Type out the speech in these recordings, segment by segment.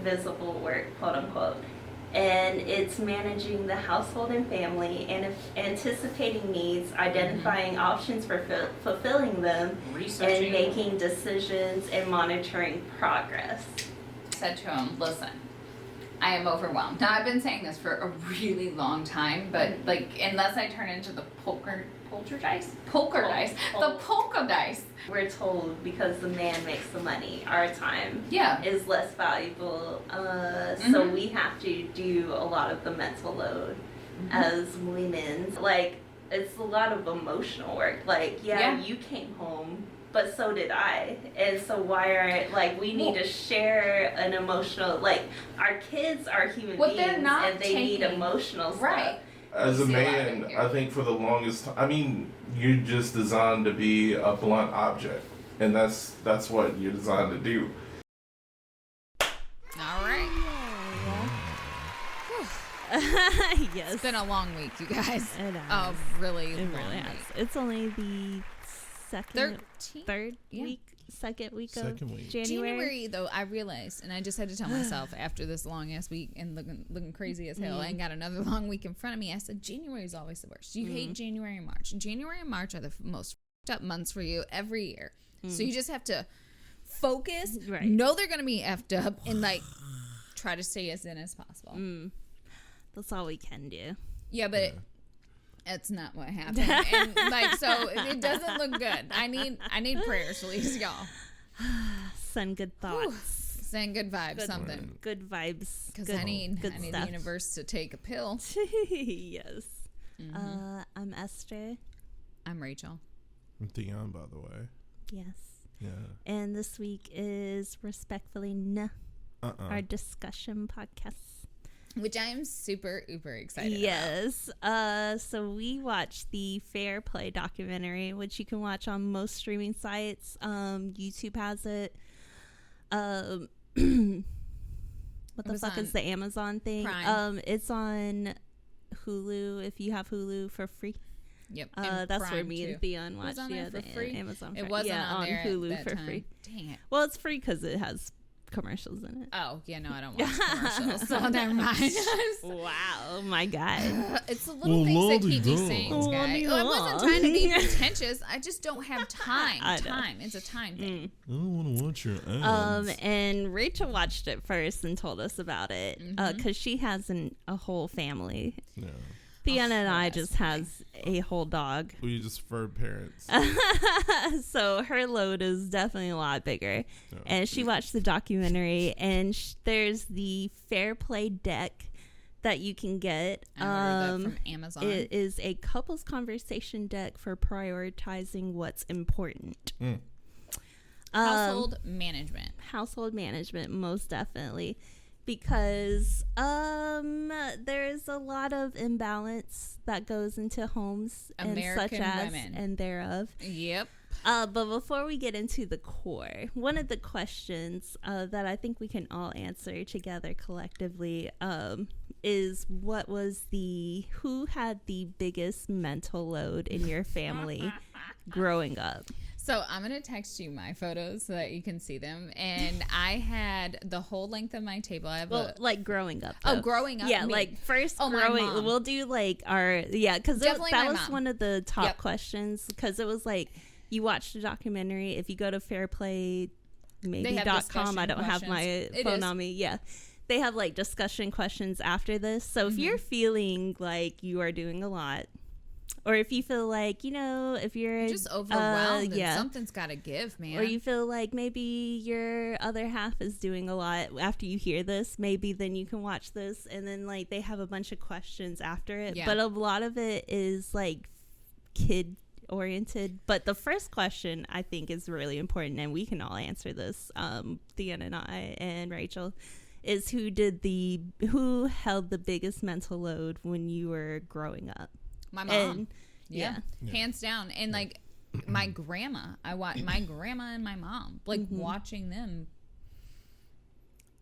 invisible work, quote unquote. And it's managing the household and family and anticipating needs, identifying options for fulfilling them, and making decisions and monitoring progress. Said to him, listen, I am overwhelmed. Now, I've been saying this for a really long time, but like, unless I turn into the polka dice, we're told because the man makes the money, our time is less valuable. So we have to do a lot of the mental load as women. Like, it's a lot of emotional work. Like, you came home, but so did I. And so why aren't, like, we need to share an emotional, like, our kids are human beings and they need emotional stuff. Right. As a man, I think for the longest time, I mean, you're just designed to be a blunt object. And that's what you're designed to do. All right. Yes. It's been a long week, you guys. It has. Oh, really? It really has. It's only the second week of January. January, though, I realized, and I just had to tell myself after this long ass week and looking crazy as hell, and got another long week in front of me. I said, January is always the worst. You hate January and March. January and March are the most f***ed up months for you every year. So you just have to focus, know they're going to be effed up, and like try to stay as in as possible. That's all we can do. Yeah, but that's not what happened. And like, so it doesn't look good. I need prayers, please, y'all. Send good thoughts. Send good vibes, something. Good vibes. Because I need the universe to take a pill. Yes. I'm Esther. I'm Rachel. I'm Theon, by the way. Yes. Yeah. And this week is Respectfully our discussion podcast. Which I am super, uber excited about. Yes. So we watched the Fair Play documentary, which you can watch on most streaming sites. YouTube has it. What the fuck is the Amazon thing? Prime. It's on Hulu if you have Hulu for free. Yep. That's Prime where me too. and Theon watched. On there for free? Amazon. It wasn't on there Hulu at for time. free. Dang it. Well, it's free because it has commercials in it. Oh, yeah, no, I don't watch commercials, so never mind. Wow, my God. It's the little things that keep me sane, guys. I wasn't trying to be pretentious. I just don't have time. It's a time thing. I don't want to watch your ads. And Rachel watched it first and told us about it because she has a whole family. Yeah. Theon and I just has a whole dog. We just fur parents. So her load is definitely a lot bigger. Yeah. And she watched the documentary, and there's the Fair Play deck that you can get. I ordered that from Amazon. It is a couples conversation deck for prioritizing what's important. Household management. Household management, most definitely. Because there's a lot of imbalance that goes into homes American and such as women. And thereof. Yep. But before we get into the core, one of the questions that I think we can all answer together collectively is who had the biggest mental load in your family growing up? So I'm going to text you my photos so that you can see them. And I had the whole length of my table. I have like growing up. Though. Oh, growing up. Yeah, like first growing. We'll do like because that was one of the top questions because it was like you watch the documentary. If you go to fairplay.com, I don't have my phone on me. Yeah. They have like discussion questions after this. So if you're feeling like you are doing a lot, or if you feel like, if you're just overwhelmed and something's got to give, man. Or you feel like maybe your other half is doing a lot after you hear this, maybe then you can watch this. And then like they have a bunch of questions after it. Yeah. But a lot of it is like kid oriented. But the first question I think is really important, and we can all answer this, Theon and I and Rachel, is who held the biggest mental load when you were growing up? My mom. Yeah. Hands down. And like my grandma, my grandma and my mom, like watching them,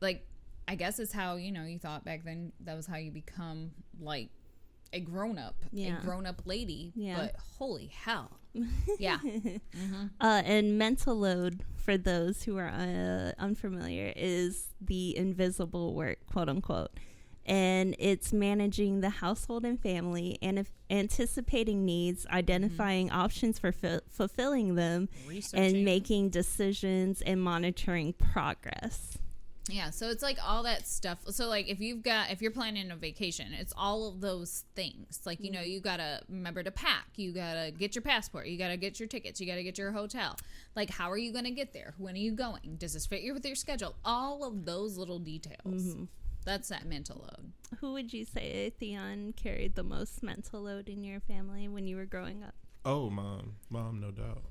like, I guess is how, you thought back then that was how you become like a grown up lady. Yeah. But holy hell. Yeah. And mental load, for those who are unfamiliar, is the invisible work, quote unquote. And it's managing the household and family and anticipating needs, identifying options for fulfilling them, and making decisions and monitoring progress. Yeah, so it's like all that stuff. So like if you're planning a vacation, it's all of those things. Like, you know, you gotta remember to pack, you gotta get your passport, you gotta get your tickets, you gotta get your hotel. Like, how are you gonna get there? When are you going? Does this fit with your schedule? All of those little details. That's that mental load. Who would you say, Theon, carried the most mental load in your family when you were growing up? Oh, mom, no doubt.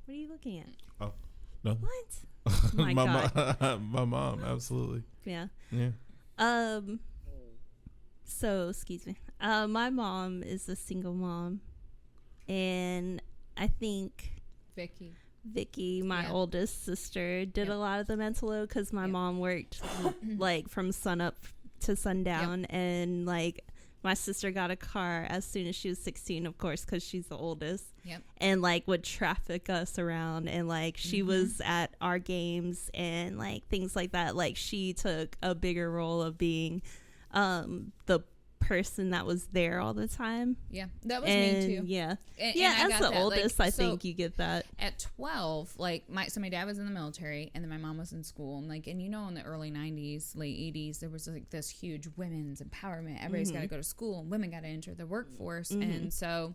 What are you looking at? Oh, no. What? My God. My mom, absolutely. Yeah. Yeah. So, excuse me. My mom is a single mom, and I think Vicky, my oldest sister, did a lot of the mental load because my mom worked like from sun up to sundown, and like my sister got a car as soon as she was 16, of course, because she's the oldest, and like would traffic us around, and like she was at our games and like things like that. Like, she took a bigger role of being the person that was there all the time. Yeah, that was me too. Yeah, and as the oldest, like, I think you get that. At 12, like my dad was in the military, and then my mom was in school, and like, and you know, in the early 90s, late 80s, there was like this huge women's empowerment. Everybody's got to go to school, and women got to enter the workforce, and so,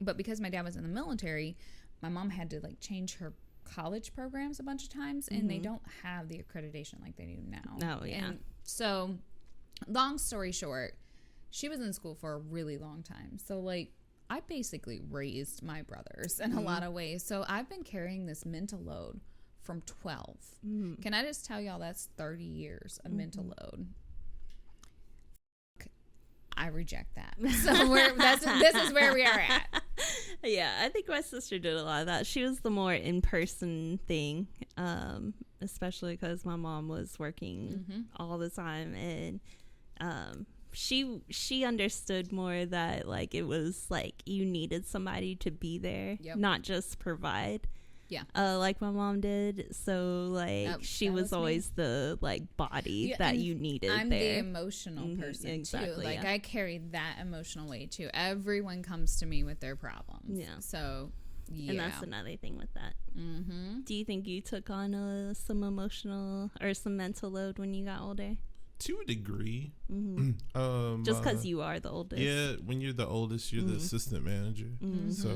but because my dad was in the military, my mom had to like change her college programs a bunch of times, and they don't have the accreditation like they do now. Oh yeah. And so, long story short, she was in school for a really long time. So, like, I basically raised my brothers in a lot of ways. So, I've been carrying this mental load from 12. Can I just tell y'all that's 30 years of mental load? I reject that. So, this is where we are at. Yeah, I think my sister did a lot of that. She was the more in-person thing, especially because my mom was working all the time, and she understood more that like it was like you needed somebody to be there, not just provide. Yeah. Like my mom did. So like she was always the like body that you needed. I'm there. the emotional person too. Like yeah. I carry that emotional weight too. Everyone comes to me with their problems. Yeah. So yeah. And that's another thing with that. Do you think you took on some emotional or some mental load when you got older? To a degree. Just because you are the oldest. Yeah, when you're the oldest, you're the assistant manager. So,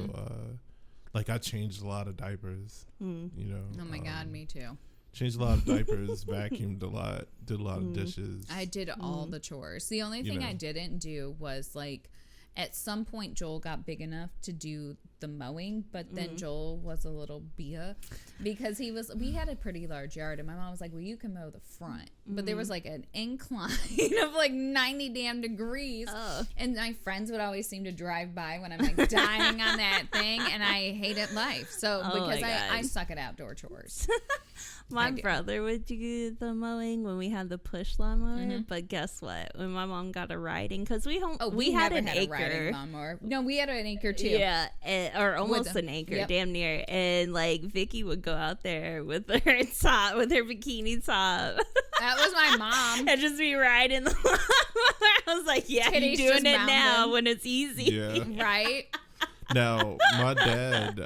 like, I changed a lot of diapers, you know. Oh, my God, me too. Changed a lot of diapers, vacuumed a lot, did a lot of dishes. I did all the chores. The only thing I didn't do was, like, at some point, Joel got big enough to do the mowing, but then Joel was a little bia because we had a pretty large yard, and my mom was like, well, you can mow the front, but there was like an incline of like 90 damn degrees, and my friends would always seem to drive by when I'm like dying on that thing, and I hated life. So because I suck at outdoor chores. My brother would do the mowing when we had the push lawnmower, but guess what? When my mom got a riding, because we had an acre. A riding lawnmower. No, we had an acre too. Yeah, or almost an acre, damn near. And like Vicky would go out there with her top, with her bikini top. That was my mom. And just be riding the lawnmower. I was like, yeah, you're doing it now when it's easy. Yeah. Right? Now, my dad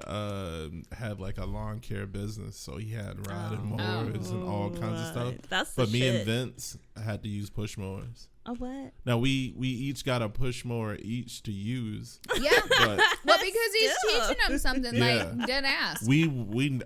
had like a lawn care business, so he had riding mowers and all kinds of stuff. That's but me and Vince had to use push mowers. Oh, what? Now we each got a push mower each to use. Yeah, well, because he's teaching them something like dead ass.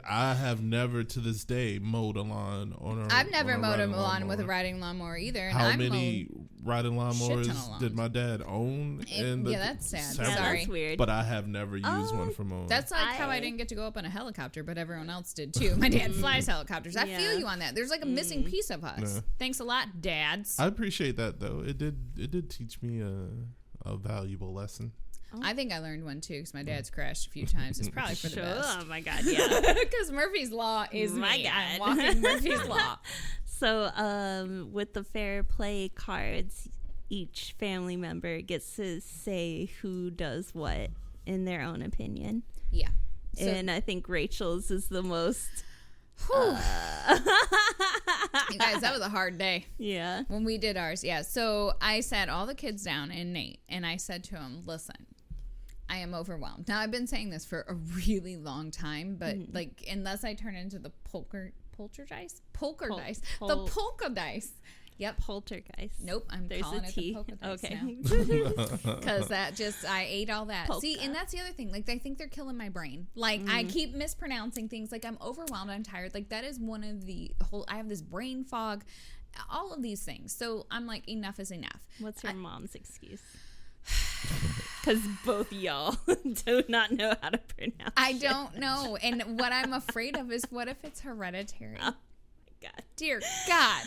I have never to this day mowed a lawn on a. I've never mowed a lawn with a riding lawnmower either. And How many riding lawnmowers did my dad own? That's sad. Several, Sorry, that's weird. But I have never used one for mowing. That's like how I didn't get to go up in a helicopter, but everyone else did too. My dad flies helicopters. I feel you on that. There's like a missing piece of us. Yeah. Thanks a lot, dads. I appreciate that though. It did teach me a valuable lesson. I think I learned one too because my dad's crashed a few times. It's probably for the best. Oh my God, yeah. Because Murphy's Law is my me. God. I'm walking Murphy's Law. So, with the fair play cards, each family member gets to say who does what in their own opinion. Yeah. And I think Rachel's is the most... You guys, that was a hard day. Yeah. When we did ours. Yeah. So I sat all the kids down and Nate, and I said to him, listen, I am overwhelmed. Now, I've been saying this for a really long time, but like, unless I turn into the poltergeist? The polka dice. Yep. Poltergeist. Nope. I'm There's calling a it T. the polka dice Okay. now. Because I ate all that. Polka. See, and that's the other thing. Like, I think they're killing my brain. Like, I keep mispronouncing things. Like, I'm overwhelmed. I'm tired. Like, that is one of the I have this brain fog. All of these things. So, I'm like, enough is enough. What's your mom's excuse? Because both y'all do not know how to pronounce I don't know. And what I'm afraid of is what if it's hereditary? Oh. God. Dear God.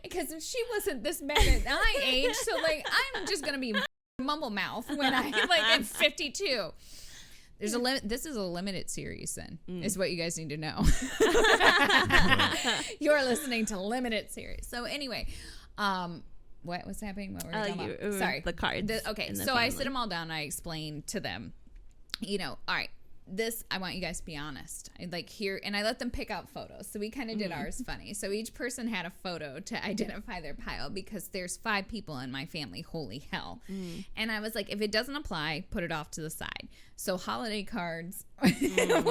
Because if she wasn't this bad at my age, so like I'm just gonna be mumble mouth when I like am 52. There's a this is a limited series then, is what you guys need to know. You're listening to limited series. So anyway, what was happening? What were we talking about? Sorry. The cards. Okay, so I sit them all down and I explain to them, all right, this, I want you guys to be honest. I like here, and I let them pick out photos. So we kind of did ours funny. So each person had a photo to identify their pile because there's 5 people in my family. Holy hell. And I was like, if it doesn't apply, put it off to the side. So holiday cards was the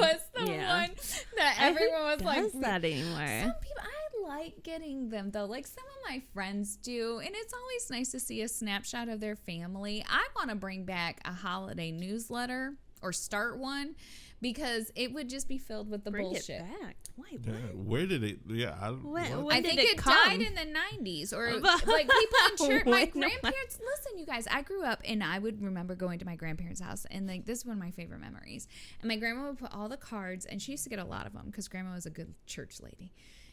one that everyone was like, does that anymore? Some people, I like getting them though. Like some of my friends do. And it's always nice to see a snapshot of their family. I want to bring back a holiday newsletter. Or start one, because it would just be filled with the bullshit. It back. Wait, yeah, where did it? Yeah, I think it died in the 90s, or like people in church. My grandparents. Listen, you guys. I grew up, and I would remember going to my grandparents' house, and like this is one of my favorite memories. And my grandma would put all the cards, and she used to get a lot of them because grandma was a good church lady.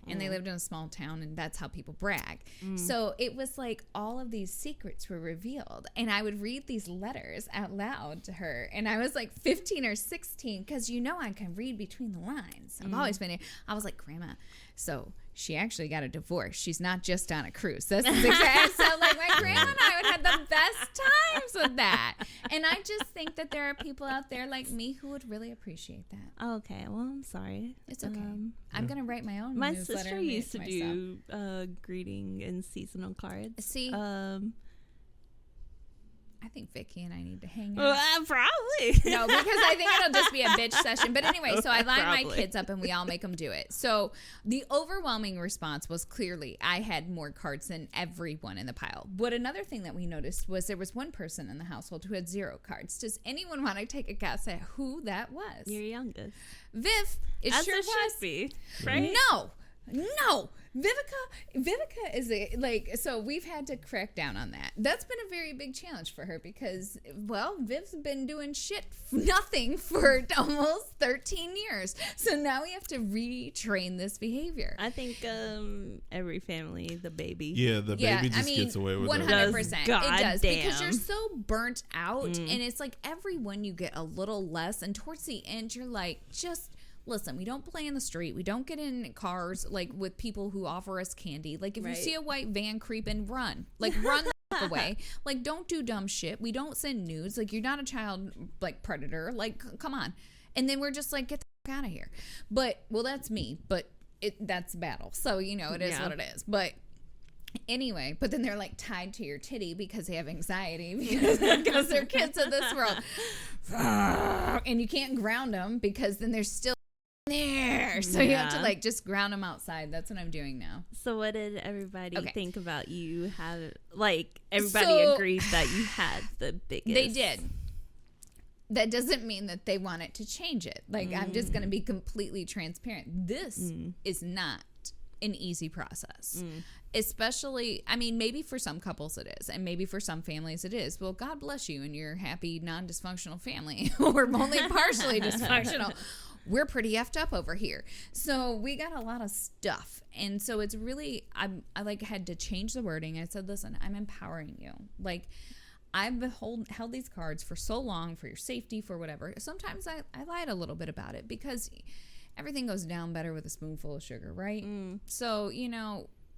And they lived in a small town, and that's how people brag. So it was like all of these secrets were revealed. And I would read these letters out loud to her. And I was like 15 or 16 because, I can read between the lines. I've always been, I was like, Grandma, so she actually got a divorce. She's not just on a cruise. This is exactly. So like my grandma and I would have the best times with that. And I just think that there are people out there like me who would really appreciate that. Okay, well, I'm sorry. It's okay. I'm going to write my own My newsletter. sister used to do greeting and seasonal cards. See? I think Vicky and I need to hang out. Probably. No, because I think it'll just be a bitch session. But anyway, so I line my kids up and we all make them do it. So the overwhelming response was clearly I had more cards than everyone in the pile. But another thing that we noticed was there was one person in the household who had 0 cards. Does anyone want to take a guess at who that was? Your youngest. Viv. It As sure it was. should be, right? No. Vivica is so we've had to crack down on that. That's been a very big challenge for her because, well, Viv's been doing nothing for almost 13 years. So now we have to retrain this behavior. I think every family, the baby. Yeah, the baby just gets away with 100%. it. It does. Because you're so burnt out and it's like everyone you get a little less and towards the end you're like, just... Listen, we don't play in the street. We don't get in cars like with people who offer us candy. Like if you see a white van creeping, run. Like run the fuck away. Like don't do dumb shit. We don't send nudes. Like you're not a child like predator. Like come on. And then we're just like get the fuck out of here. But well, that's me. But that's battle. So it is what it is. But anyway, but then they're like tied to your titty because they have anxiety because they're kids of this world. And you can't ground them because then they're still there, so you have to like just ground them outside. That's what I'm doing now. So what did everybody think about you have like everybody agreed that you had the biggest? They did. That doesn't mean that they want it to change it. Like I'm just going to be completely transparent. This is not an easy process. Especially, I mean, maybe for some couples it is, and maybe for some families it is. Well, God bless you and your happy non-dysfunctional family, or only partially dysfunctional. We're pretty effed up over here. So we got a lot of stuff. And so it's really, I like had to change the wording. I said, listen, I'm empowering you. Like I've held these cards for so long for your safety, for whatever. Sometimes I lied a little bit about it because everything goes down better with a spoonful of sugar, right? So,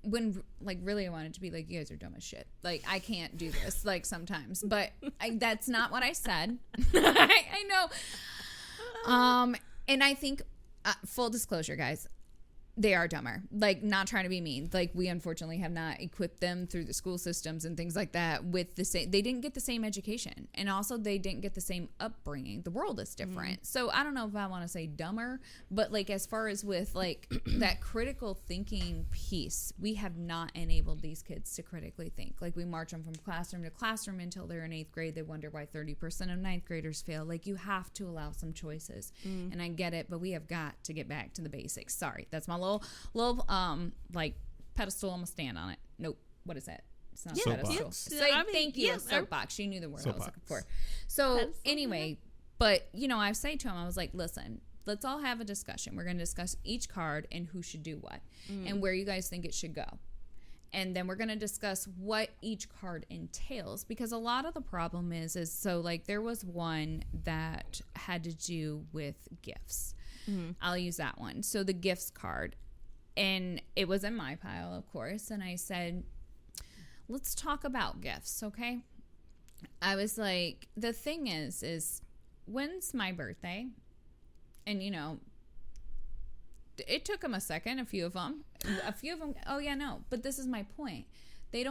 when like really I wanted to be like, you guys are dumb as shit. Like I can't do this like sometimes, but that's not what I said. I know. And I think full disclosure, guys, they are dumber. Like, not trying to be mean. Like, we unfortunately have not equipped them through the school systems and things like that with the same. They didn't get the same education, and also they didn't get the same upbringing. The world is different. So I don't know if I want to say dumber, but like as far as with like that critical thinking piece, we have not enabled these kids to critically think. Like, we march them from classroom to classroom until they're in 8th grade. They wonder why 30% of 9th graders fail. Like, you have to allow some choices, and I get it, but we have got to get back to the basics. Sorry, that's my little like pedestal. I'm gonna stand on it. Nope. What is that? It's not a pedestal. Thank you. Soapbox. You knew the word I was looking for. So anyway, but you know, I say to him, I was like, listen, let's all have a discussion. We're gonna discuss each card and who should do what and where you guys think it should go. And then we're going to discuss what each card entails, because a lot of the problem is so like there was one that had to do with gifts. I'll use that one. So the gifts card, and it was in my pile, of course. And I said, let's talk about gifts. Okay. I was like, the thing is when's my birthday? And you know, it took them a second, a few of them, oh yeah, no, but this is my point. They're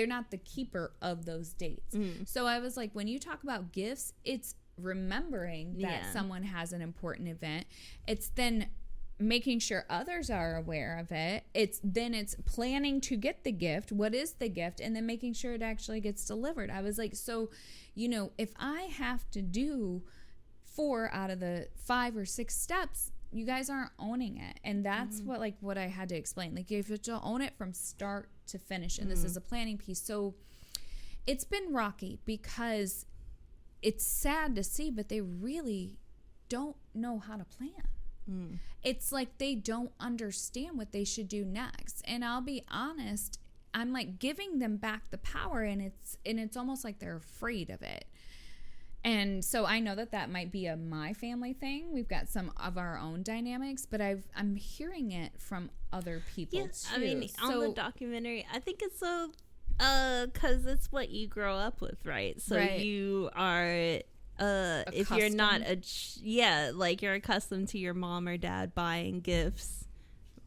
not the keeper of those dates. So I was like, when you talk about gifts, it's remembering that someone has an important event. It's then making sure others are aware of it. It's planning to get the gift. What is the gift? And then making sure it actually gets delivered. I was like, so, you know, if I have to do 4 out of the 5 or 6 steps, you guys aren't owning it. And that's what I had to explain. Like, you have to own it from start to finish. And this is a planning piece. So it's been rocky because it's sad to see, but they really don't know how to plan. It's like they don't understand what they should do next. And I'll be honest, I'm like giving them back the power, and it's almost like they're afraid of it. And so I know that might be my family thing. We've got some of our own dynamics, but I'm hearing it from other people too. I mean, on the documentary, I think it's so because it's what you grow up with, right? So you are if you're not like you're accustomed to your mom or dad buying gifts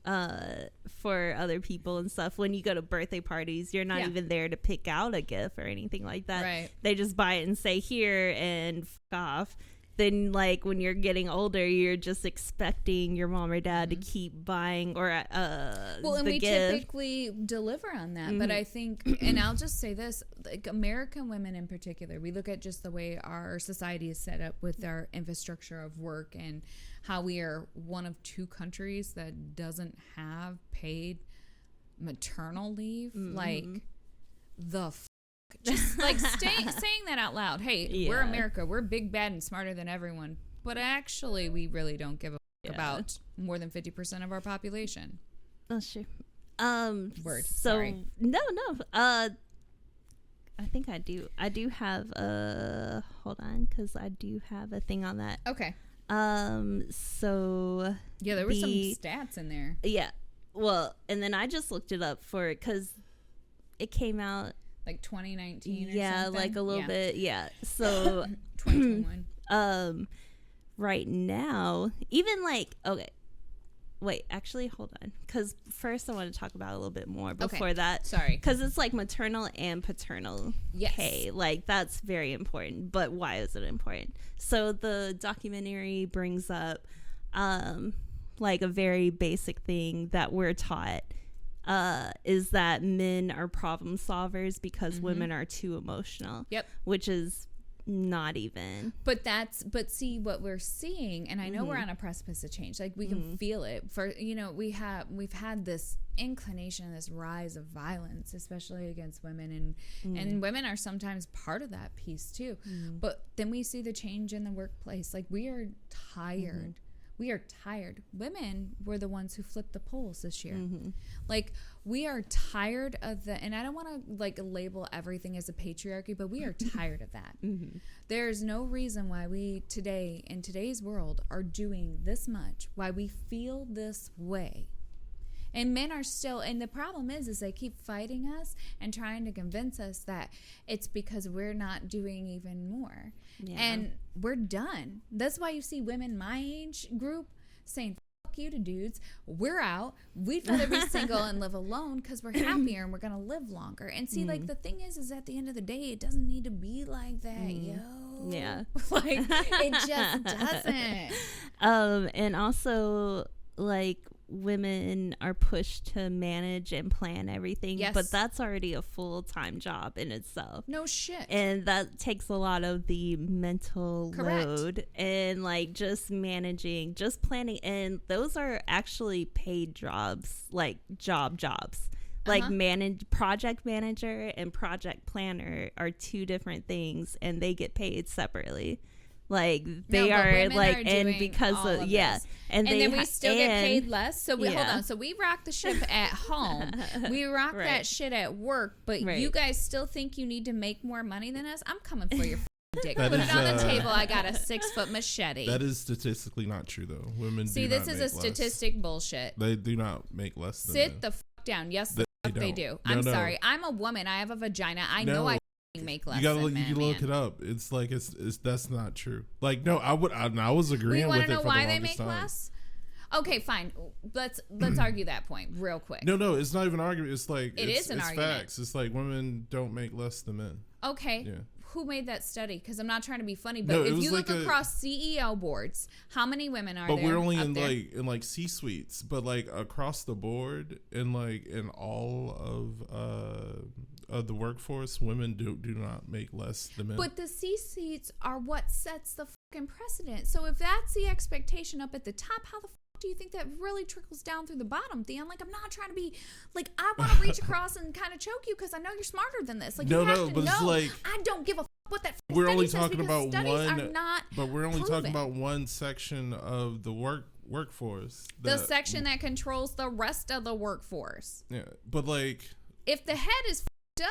for other people and stuff. When you go to birthday parties, you're not even there to pick out a gift or anything like that. Right. They just buy it and say here and f*** off. Then like when you're getting older, you're just expecting your mom or dad to keep buying or and we typically deliver on that. But I think, and I'll just say this, like American women in particular, we look at just the way our society is set up with our infrastructure of work and how we are one of 2 countries that doesn't have paid maternal leave. Like just like saying that out loud. Hey, we're America. We're big, bad, and smarter than everyone. But actually, we really don't give a about more than 50% of our population. Oh, sure. Word. So, sorry. No. I think I do. I do have hold on, because I do have a thing on that. Okay. So yeah, there were some stats in there. Yeah. Well, and then I just looked it up for it because it came out like 2019 or something. Like a little bit. Yeah. So 2021. Right now, even like, okay, wait, actually, hold on. Because first I want to talk about a little bit more before that. Sorry. Because it's like maternal and paternal pay. Like, that's very important. But why is it important? So the documentary brings up like a very basic thing that we're taught is that men are problem solvers because women are too emotional. Yep. Which is not even. But see what we're seeing, and I know we're on a precipice of change. Like we can feel it. For we've had this inclination, this rise of violence, especially against women, and women are sometimes part of that piece too. But then we see the change in the workplace. Like we are tired. We are tired. Women were the ones who flipped the polls this year. Like we are tired of and I don't want to like label everything as a patriarchy, but we are tired of that. There's no reason why we today in today's world are doing this much, why we feel this way. And men are still, and the problem is they keep fighting us and trying to convince us that it's because we're not doing even more. Yeah. And we're done. That's why you see women my age group saying, fuck you to dudes. We're out. We'd rather be single and live alone because we're happier and we're going to live longer. And see, like, the thing is at the end of the day, it doesn't need to be like that, yo. Yeah. Like, it just doesn't. And also, like, women are pushed to manage and plan everything, but that's already a full-time job in itself. No shit. And that takes a lot of the mental load and like just managing, just planning, and those are actually paid jobs, like jobs. Like project manager and project planner are two different things, and they get paid separately. Like they are like, and because of and then we still get paid less. So we hold on. So we rock the ship at home. We rock that shit at work. But you guys still think you need to make more money than us? I'm coming for your dick. Put it on the table. I got a 6-foot machete. That is statistically not true, though. Women see, this is a statistic bullshit. They do not make less than Sit the fuck down. Yes, they do. I'm sorry. I'm a woman. I have a vagina. I know I make less. You look it up. It's like it's that's not true. Like no, I was agreeing with it for the longest time. You want to know why they make less? Okay, fine. Let's argue that point real quick. No, it's not even an argument. It's like it's an argument. Facts. It's like women don't make less than men. Okay. Yeah. Who made that study? Because I'm not trying to be funny, but if you look across CEO boards, how many women are there? But we're only in like C-suites, but like across the board, and like in all of the workforce, women do not make less than men. But the C-suites are what sets the fucking precedent. So if that's the expectation up at the top, how the do you think that really trickles down through the bottom, Theon? Like, I'm not trying to be like, I want to reach across and kind of choke you because I know you're smarter than this. Like, you have to know. It's like, I don't give a what that. We're only talking about one, but we're only talking about one section of the workforce. The section that controls the rest of the workforce. Yeah, but like, if the head is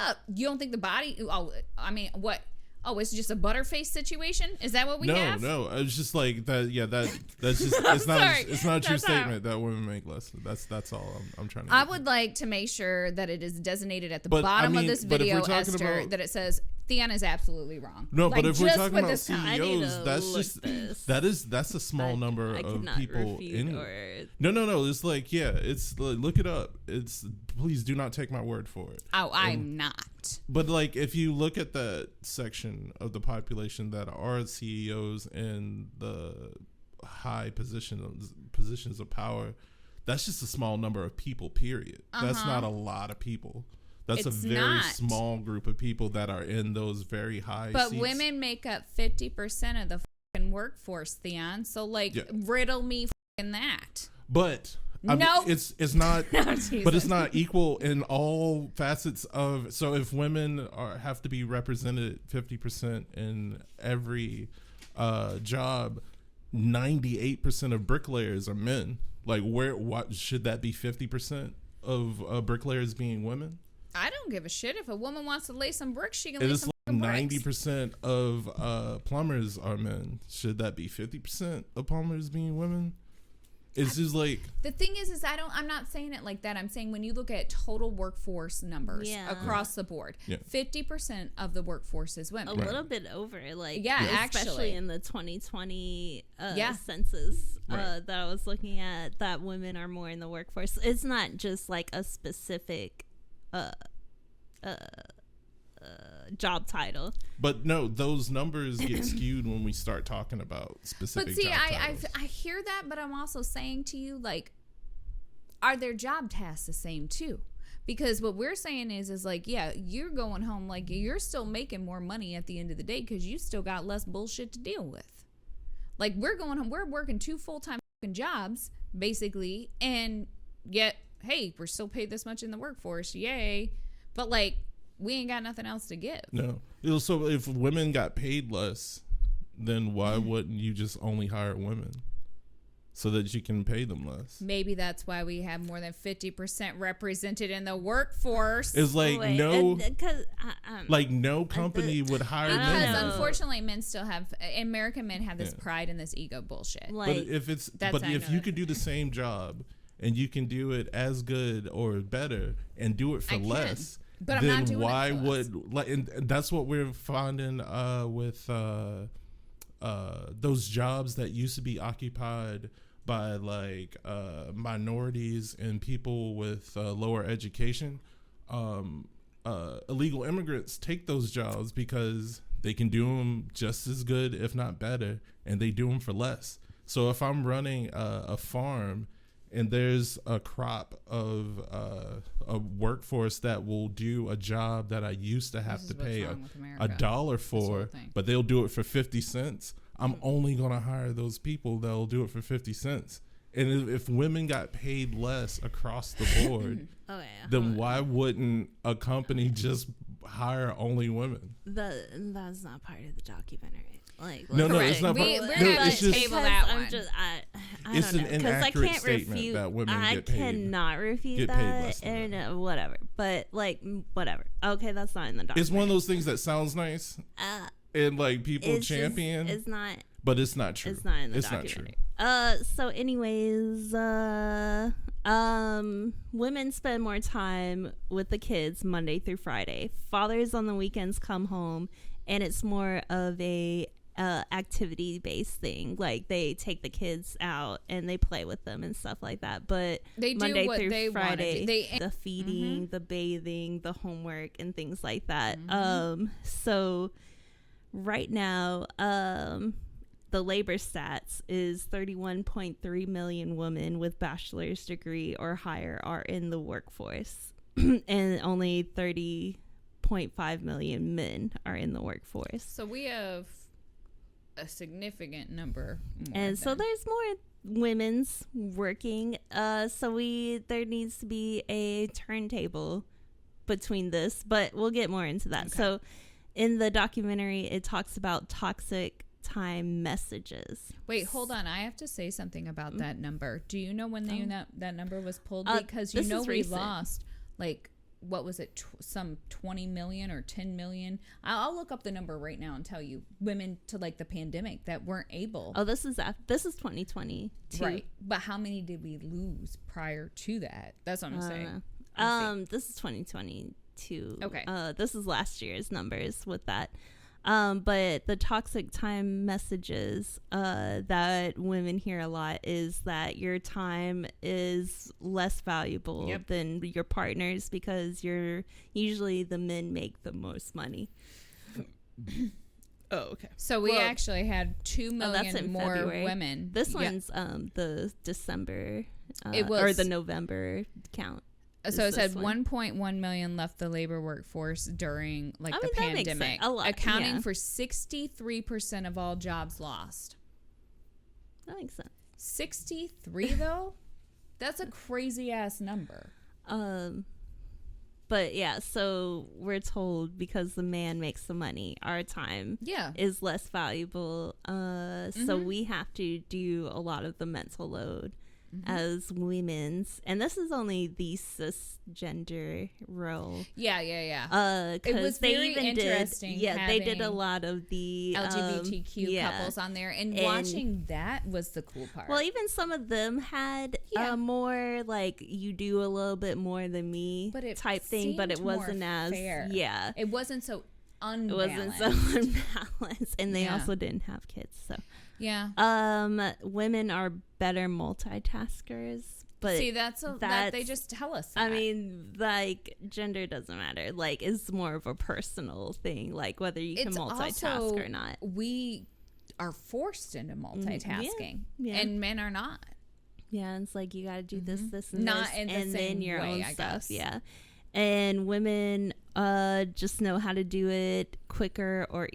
up, you don't think the body? Oh, I mean, what? Oh, it's just a butterface situation? Is that what we have? No. It's just like that. Yeah, that's just. It's not. It's not a true statement that women make less. That's all I'm trying to. I would like to make sure that it is designated at the bottom of this video, Esther, that it says Theon is absolutely wrong. No, like, but if we're talking about CEOs, that's a small number of people. No. It's like it's look it up. It's please do not take my word for it. Oh, I'm not. But like if you look at that section of the population that are CEOs and the high positions of power, that's just a small number of people. Period. That's not a lot of people. That's a very small group of people that are in those very high seats. But women make up 50% of the fucking workforce, Theon. So, like, riddle me fucking that. But I mean, it's not. But it's not equal in all facets of. So, if women have to be represented 50% in every job, 98% of bricklayers are men. Like, what should that be? 50% of bricklayers being women? I don't give a shit. If a woman wants to lay some bricks, she can lay some bricks. 90% of plumbers are men. Should that be 50% of plumbers being women? It's just like the thing is I'm not saying it like that. I'm saying when you look at total workforce numbers across the board, 50% of the workforce is women. A little bit over, like actually, especially in the 2020 census that I was looking at, that women are more in the workforce. It's not just like a specific job title. But no, those numbers get skewed when we start talking about specific job titles. I hear that, but I'm also saying to you, like, are their job tasks the same too? Because what we're saying is like, you're going home, like, you're still making more money at the end of the day because you still got less bullshit to deal with. Like, we're going home, we're working 2 full-time jobs, basically, and yet, hey, we're still paid this much in the workforce, yay. But, like, we ain't got nothing else to give. No. So if women got paid less, then why wouldn't you just only hire women so that you can pay them less? Maybe that's why we have more than 50% represented in the workforce. It's like no company would hire men. Because unfortunately, men still have American men have this pride and this ego bullshit. Like, but if you could do the same job and you can do it as good or better and do it for less, but I'm not doing why it for would less. And that's what we're finding with those jobs that used to be occupied by like minorities and people with lower education. Illegal immigrants take those jobs because they can do them just as good, if not better, and they do them for less. So if I'm running a farm and there's a crop of a workforce that will do a job that I used to have to pay $1 for, but they'll do it for 50 cents, I'm only going to hire those people that'll do it for 50 cents. And if women got paid less across the board, then why wouldn't a company just hire only women? That's not part of the documentary. No, it's not. We're gonna table that one. I it's don't know, an inaccurate statement that women get paid. I cannot refute that. And whatever, but whatever. Okay, that's not in the documentary. It's one of those things that sounds nice, and like people champion. It's not. But it's not true. It's not in the documentary. So anyways, women spend more time with the kids Monday through Friday. Fathers on the weekends come home, and it's more of a activity based thing. Like they take the kids out and they play with them and stuff like that. But they Monday do what through they Friday, want. the feeding, the bathing, the homework, and things like that. So right now, the labor stats is 31.3 million women with bachelor's degree or higher are in the workforce, and only 30.5 million men are in the workforce. So we have a significant number more, and so there's more women's working. So there needs to be a turntable between this, but we'll get more into that. So in the documentary, it talks about toxic time messages. Wait, hold on. I have to say something about that number. Do you know when that number was pulled? Because we lost what was it? Some 20 million or 10 million. I'll look up the number right now and tell you. Women to the pandemic that weren't able. Oh, this is 2020. Right. But how many did we lose prior to that? That's what I'm saying. This is 2022. Okay. This is last year's numbers with that. But the toxic time messages that women hear a lot is that your time is less valuable than your partner's because usually the men make the most money. Oh, okay. So we actually had 2 million more February. Women. This one's the December or the November count. So it said 1.1 million left the labor workforce during the pandemic, accounting for 63% of all jobs lost. That makes sense. 63 though? That's a crazy ass number. But yeah, so we're told because the man makes the money, our time is less valuable. So we have to do a lot of the mental load. As women's, and this is only the cisgender role. Yeah. It was very interesting. They did a lot of the LGBTQ couples on there, and watching that was the cool part. Well, even some of them had more you do a little bit more than me type thing, but it wasn't as fair. Yeah, it wasn't so unbalanced. It wasn't so unbalanced, and they also didn't have kids, so. Yeah. Women are better multitaskers, but see, that they just tell us that. I mean, gender doesn't matter. It's more of a personal thing, whether you can multitask or not. We are forced into multitasking, and men are not. Yeah, it's you got to do this, and not this, in the and same then your way, own I stuff. guess. Yeah. And women just know how to do it quicker or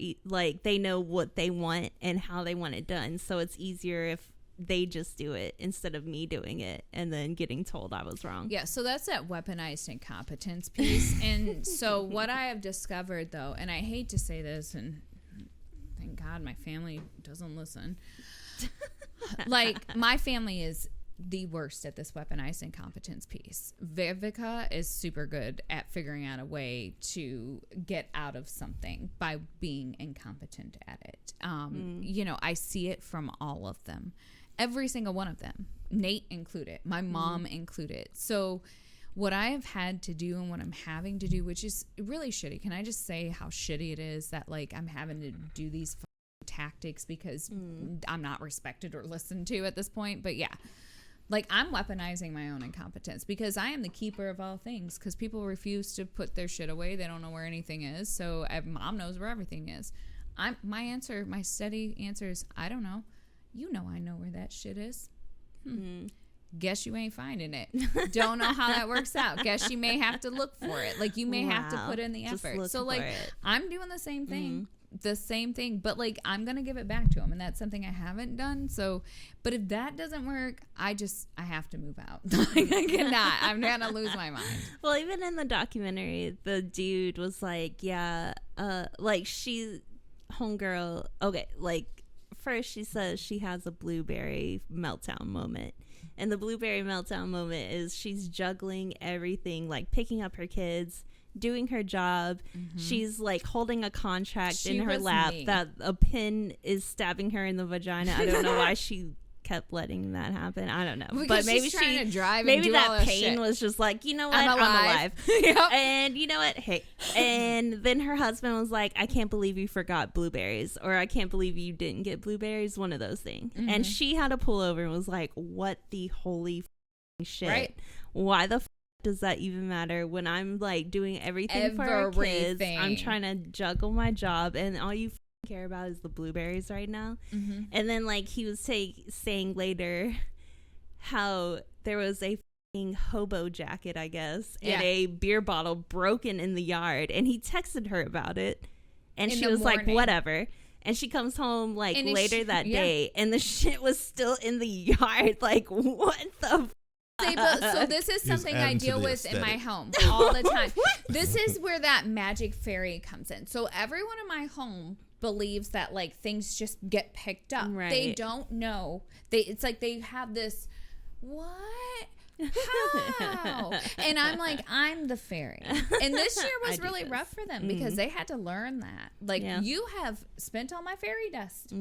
they know what they want and how they want it done. So it's easier if they just do it instead of me doing it and then getting told I was wrong. Yeah, so that's that weaponized incompetence piece. And so what I have discovered, though, and I hate to say this, and thank God my family doesn't listen. My family is the worst at this weaponized incompetence piece. Vivica is super good at figuring out a way to get out of something by being incompetent at it. I see it from all of them. Every single one of them. Nate included. My mom included. So what I have had to do and what I'm having to do, which is really shitty. Can I just say how shitty it is that like I'm having to do these tactics because I'm not respected or listened to at this point? But yeah, like I'm weaponizing my own incompetence because I am the keeper of all things, because people refuse to put their shit away. They don't know where anything is. So mom knows where everything is. My steady answer is, I don't know. You know I know where that shit is. Guess you ain't finding it. Don't know how that works out. Guess you may have to look for it. Like you may have to put in the effort. So like I'm doing the same thing, but like I'm gonna give it back to him, and that's something I haven't done. So, but if that doesn't work, I have to move out. Like I cannot. I'm gonna lose my mind. Well, even in the documentary, the dude was like, yeah, like she homegirl. Okay, like first she says she has a blueberry meltdown moment. And the blueberry meltdown moment is she's juggling everything, like picking up her kids, doing her job. She's like holding a contract in her lap that a pin is stabbing her in the vagina. I don't know why she kept letting that happen. I don't know. Because but maybe she's trying to drive maybe and do that all pain shit. was just like, you know what, I'm alive. Yep. And you know what, hey. And then her husband was like, I can't believe you forgot blueberries, or I can't believe you didn't get blueberries, one of those things. And she had to pull over and was like, what the holy shit, right? Why the does that even matter when I'm like doing everything for our kids? I'm trying to juggle my job, and all you care about is the blueberries right now. And then like he was saying later how there was a hobo jacket, I guess, and a beer bottle broken in the yard, and he texted her about it, and she was like, whatever. And she comes home like later that day, and the shit was still in the yard. Like, what the so this is something I deal with in my home all the time. This is where that magic fairy comes in. So everyone in my home believes that like things just get picked up. Right. They don't know. It's like they have this, what? How? And I'm like, I'm the fairy. And this year was really rough for them because they had to learn that. Like, you have spent all my fairy dust.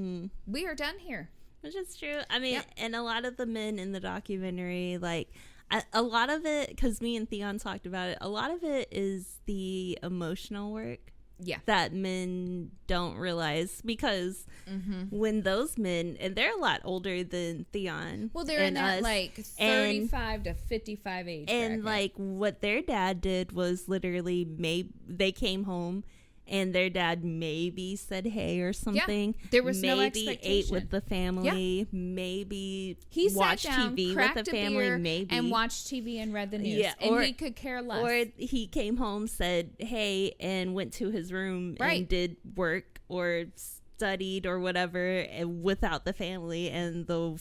We are done here. Which is true. I mean, and a lot of the men in the documentary, like, a lot of it, because me and Theon talked about it, a lot of it is the emotional work that men don't realize, because when those men, and they're a lot older than Theon. Well, they're in that like 35 to 55 age and bracket. Like what their dad did was literally they came home and their dad maybe said hey or something. There was maybe no expectation. Ate with the family. Maybe he watched sat down, TV with the family. Maybe and watched TV and read the news. And he could care less. Or he came home, said hey, and went to his room and did work or studied or whatever, and without the family, and the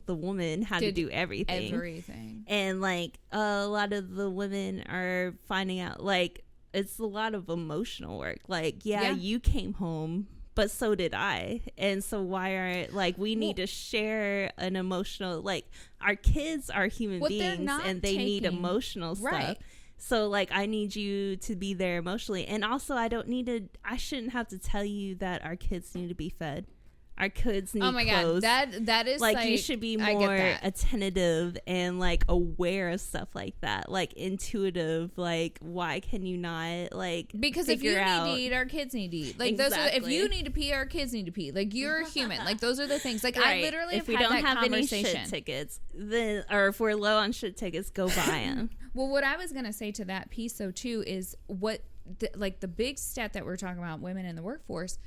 woman had to do everything. And like a lot of the women are finding out like it's a lot of emotional work. Like, you came home, but so did I. And so why aren't, like, we need to share an emotional, like, our kids are human beings and they need emotional stuff. So, like, I need you to be there emotionally. And also, I shouldn't have to tell you that our kids need to be fed. Our kids need clothes. God, that is like you should be more attentive and like aware of stuff like that, like intuitive. Like, why can you not like because if you need to eat, our kids need to eat. Like those are, if you need to pee, our kids need to pee. Like you're human. Like those are the things. Like I literally if we had don't that have conversation. Any shit tickets, then or if we're low on shit tickets, go buy them. Well, what I was gonna say to that piece though too is what like the big stat that we're talking about, women in the workforce.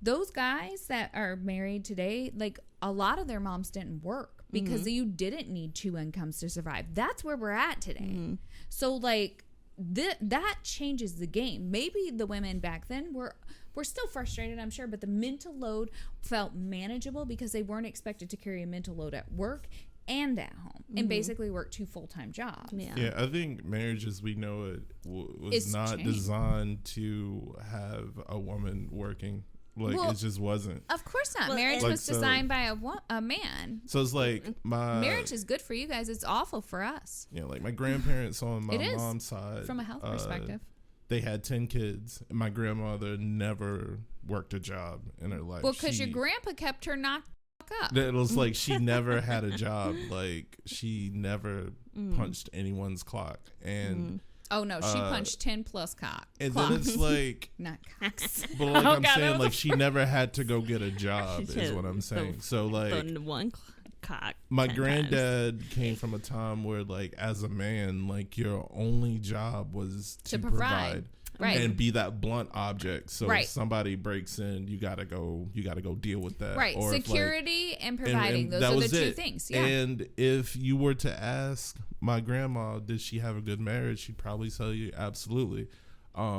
Those guys that are married today, like a lot of their moms didn't work because you didn't need two incomes to survive. That's where we're at today. So like that changes the game. Maybe the women back then were still frustrated, I'm sure, but the mental load felt manageable because they weren't expected to carry a mental load at work and at home and basically work two full-time jobs. Yeah, I think marriage as we know it was not designed to have a woman working. Like, it just wasn't. Of course not. Marriage was designed by a man. So it's like marriage is good for you guys. It's awful for us. Yeah, like my grandparents on my mom's side. From a health perspective. They had 10 kids. And my grandmother never worked a job in her life. Well, because your grandpa kept her knocked up. It was like she never had a job. Like she never punched anyone's clock. And oh no, she punched 10 plus clocks. And then it's like not cocks. But like I'm saying, like she never had to go get a job is what I'm saying. So like one cock. My granddad came from a time where like as a man, like your only job was to provide. Right. And be that blunt object. So if somebody breaks in, you gotta go deal with that. Right. Or security if, like, and providing. Those are the two things. Yeah. And if you were to ask my grandma, did she have a good marriage, she'd probably tell you absolutely.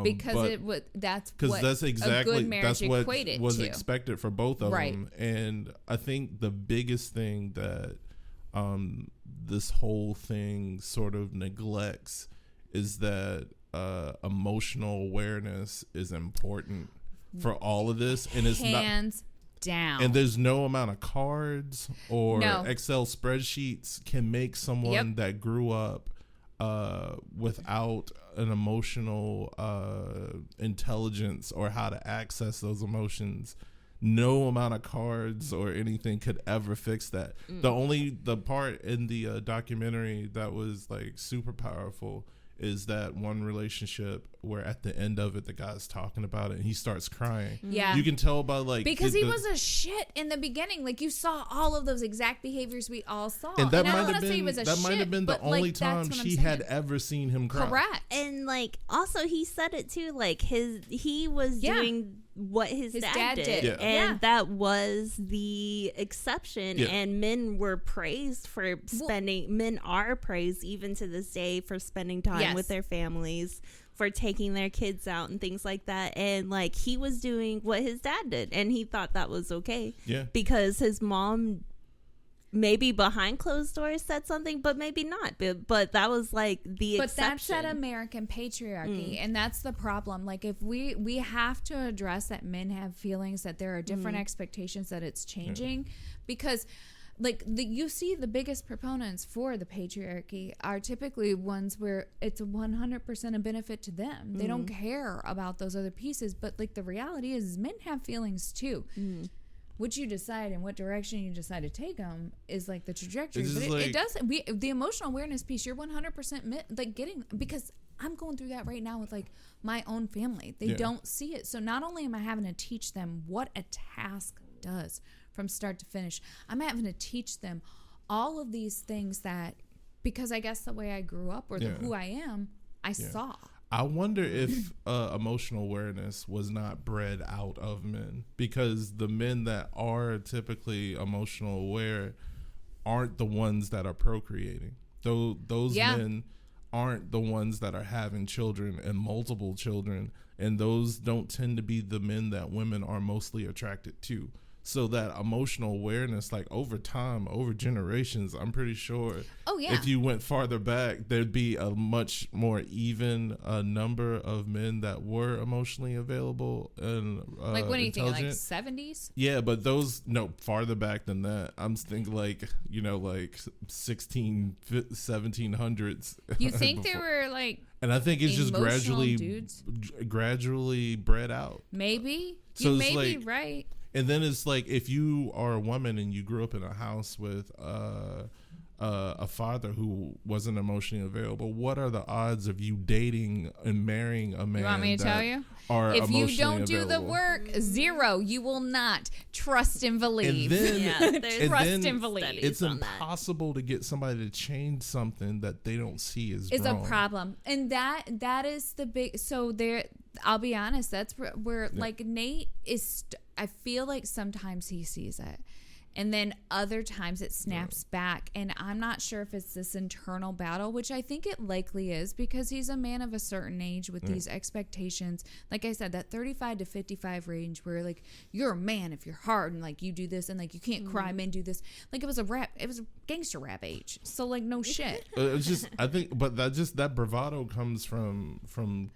Because that's exactly a good marriage equated was to. Expected for both of them. And I think the biggest thing that this whole thing sort of neglects is that emotional awareness is important for all of this, and it's hands down. And there's no amount of cards or Excel spreadsheets can make someone that grew up without an emotional intelligence or how to access those emotions. No amount of cards or anything could ever fix that. The part in the documentary that was like super powerful is that one relationship where at the end of it the guy's talking about it and he starts crying. Yeah, you can tell by like because he was a shit in the beginning. Like you saw all of those exact behaviors we all saw, and that might have been the only time she had ever seen him cry. Correct. And like also he said it too, like he was doing what his dad did. Yeah. And that was the exception. Yeah. And men were praised for men are praised even to this day for spending time with their families, for taking their kids out and things like that. And like he was doing what his dad did, and he thought that was okay. Yeah. Because his mom maybe behind closed doors said something, but maybe not. But that was like the exception. But that's that American patriarchy, and that's the problem. Like if we have to address that men have feelings, that there are different expectations, that it's changing, because like you see the biggest proponents for the patriarchy are typically ones where it's 100% a benefit to them. They don't care about those other pieces, but like the reality is men have feelings too. What you decide and what direction you decide to take them is like the trajectory. But it does. The emotional awareness piece, you're 100% like getting, because I'm going through that right now with like my own family. They don't see it. So not only am I having to teach them what a task does from start to finish, I'm having to teach them all of these things that, because I guess the way I grew up or who I am, I saw. I wonder if emotional awareness was not bred out of men, because the men that are typically emotional aware aren't the ones that are procreating. Those men aren't the ones that are having children and multiple children, and those don't tend to be the men that women are mostly attracted to. So that emotional awareness, like over time, over generations, I'm pretty sure if you went farther back, there'd be a much more even number of men that were emotionally available and like what do you think, like 70s? Yeah, but farther back than that. I'm thinking like 1700s. You think they were like, and I think it's just gradually bred out. Maybe. So you may be right. And then it's like if you are a woman and you grew up in a house with a father who wasn't emotionally available, what are the odds of you dating and marrying a man? You want me to tell you? If you don't do the work, 0. You will not trust and believe. And then, trust and believe. It's impossible to get somebody to change something that they don't see as is wrong. A problem, and that is the big. So there, I'll be honest. That's where like Nate is. I feel like sometimes he sees it, and then other times it snaps back, and I'm not sure if it's this internal battle, which I think it likely is, because he's a man of a certain age with these expectations. Like I said, that 35 to 55 range where like you're a man if you're hard and like you do this and like you can't cry, men do this. Like it was a gangster rap age. So like no shit. It's just I think, but that bravado comes from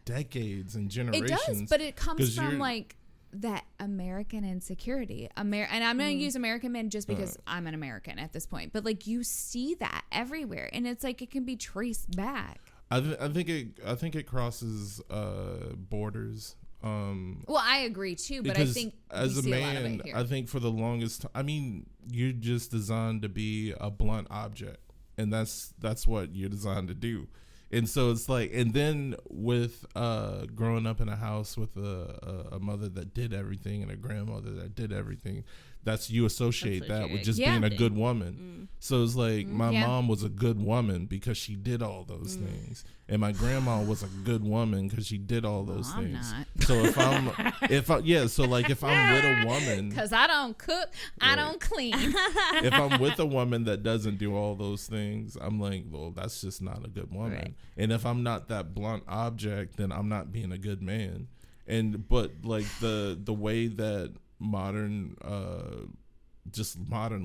decades and generations. It does, but it comes from like that American insecurity. And I'm going to use American men just because I'm an American at this point. But like you see that everywhere, and it's like it can be traced back. I think it crosses borders. Well, I agree too, but I think as a man, I think for the longest time, I mean, you're just designed to be a blunt object, and that's what you're designed to do. And so it's like, and then with growing up in a house with a mother that did everything and a grandmother that did everything, you associate that with just being a good woman. So it's like my mom was a good woman because she did all those things, and my grandma was a good woman because she did all those things. I'm not. So if I'm with a woman, because I don't cook, I don't clean. If I'm with a woman that doesn't do all those things, I'm like, well, that's just not a good woman. Right. And if I'm not that blunt object, then I'm not being a good man. But like the way that modern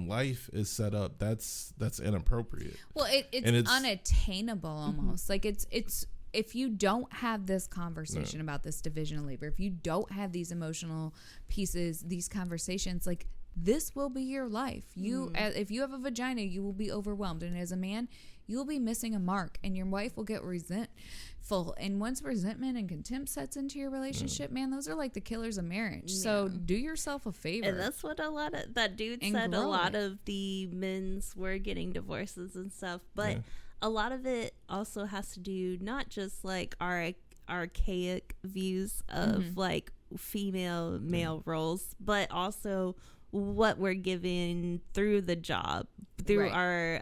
life is set up, that's inappropriate. Well, it's unattainable almost. Like it's if you don't have this conversation about this division of labor, if you don't have these emotional pieces, these conversations, like this will be your life. If you have a vagina, you will be overwhelmed, and as a man, you will be missing a mark, and your wife will get resentful. And once resentment and contempt sets into your relationship, man, those are like the killers of marriage. Yeah. So do yourself a favor. And that's what that dude said. A lot of the men's were getting divorces and stuff, but a lot of it also has to do not just like our archaic views of like female male roles, but also what we're given through the job, through our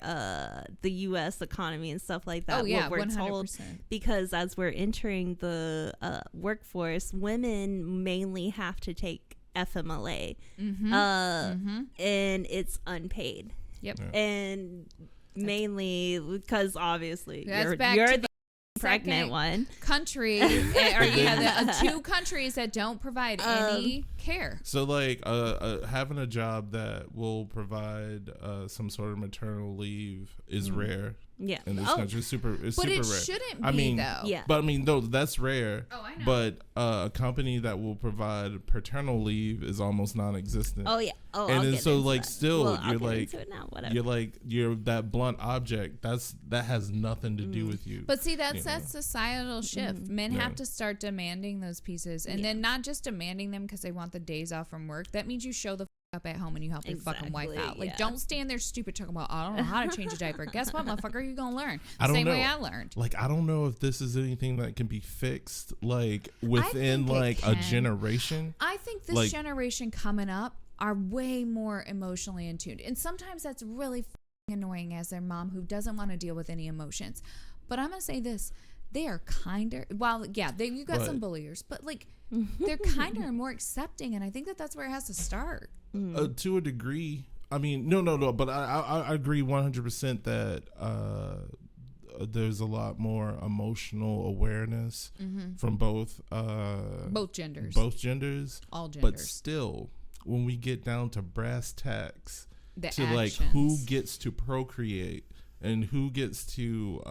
the U.S. economy and stuff like that. What we're 100%. Told, because as we're entering the workforce, women mainly have to take FMLA, and it's unpaid. Yep, and mainly because obviously you're the pregnant one country, or the two countries that don't provide any care. So like having a job that will provide some sort of maternal leave is rare. Yeah, in this country, it's super rare. But it shouldn't be, though. Yeah. But I mean, no, that's rare. Oh, I know. But a company that will provide paternal leave is almost non-existent. Oh yeah. Oh, and then so like that. Still, you're that blunt object. That has nothing to do with you. But see, that's societal shift. Men have to start demanding those pieces, and then not just demanding them because they want the days off from work. That means you show the up at home and you help your fucking wife out. Like, don't stand there stupid talking about, I don't know how to change a diaper. Guess what, motherfucker? You're gonna learn same way I learned. Like, I don't know if this is anything that can be fixed like within like a generation. I think this generation coming up are way more emotionally in tune, and sometimes that's really annoying as their mom who doesn't want to deal with any emotions. But I'm gonna say this: they are kinder. Well, yeah, you got some bulliers, but like they're kinder and more accepting, and I think that's where it has to start. To a degree. I mean, no, but I agree 100% that there's a lot more emotional awareness from both genders. All genders. But still, when we get down to brass tacks, like who gets to procreate and who gets to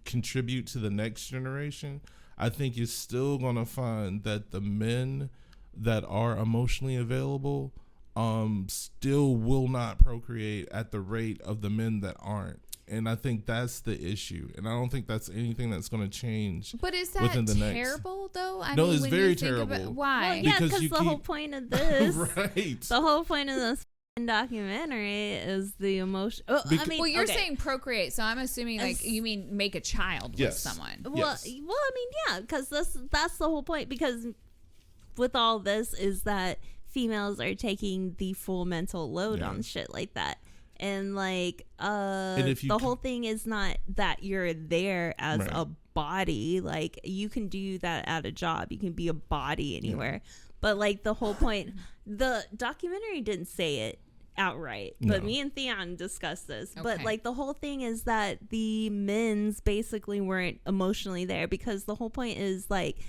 contribute to the next generation, I think you're still going to find that the men that are emotionally available still will not procreate at the rate of the men that aren't. And I think that's the issue. And I don't think that's anything that's going to change. But is that terrible, though? I mean, it's very terrible. Why? Well, yeah, because the whole point of this, the whole point of this documentary is the emotion. Well, you're saying procreate, so I'm assuming like you mean make a child with someone. Well, I mean, yeah, because that's the whole point. Because with all this is that females are taking the full mental load on shit like that. And like the whole thing is not that you're there as a body. Like you can do that at a job. You can be a body anywhere. But like the whole point, the documentary didn't say it outright, but me and Theon discussed this. But like the whole thing is that the men's basically weren't emotionally there, because the whole point is like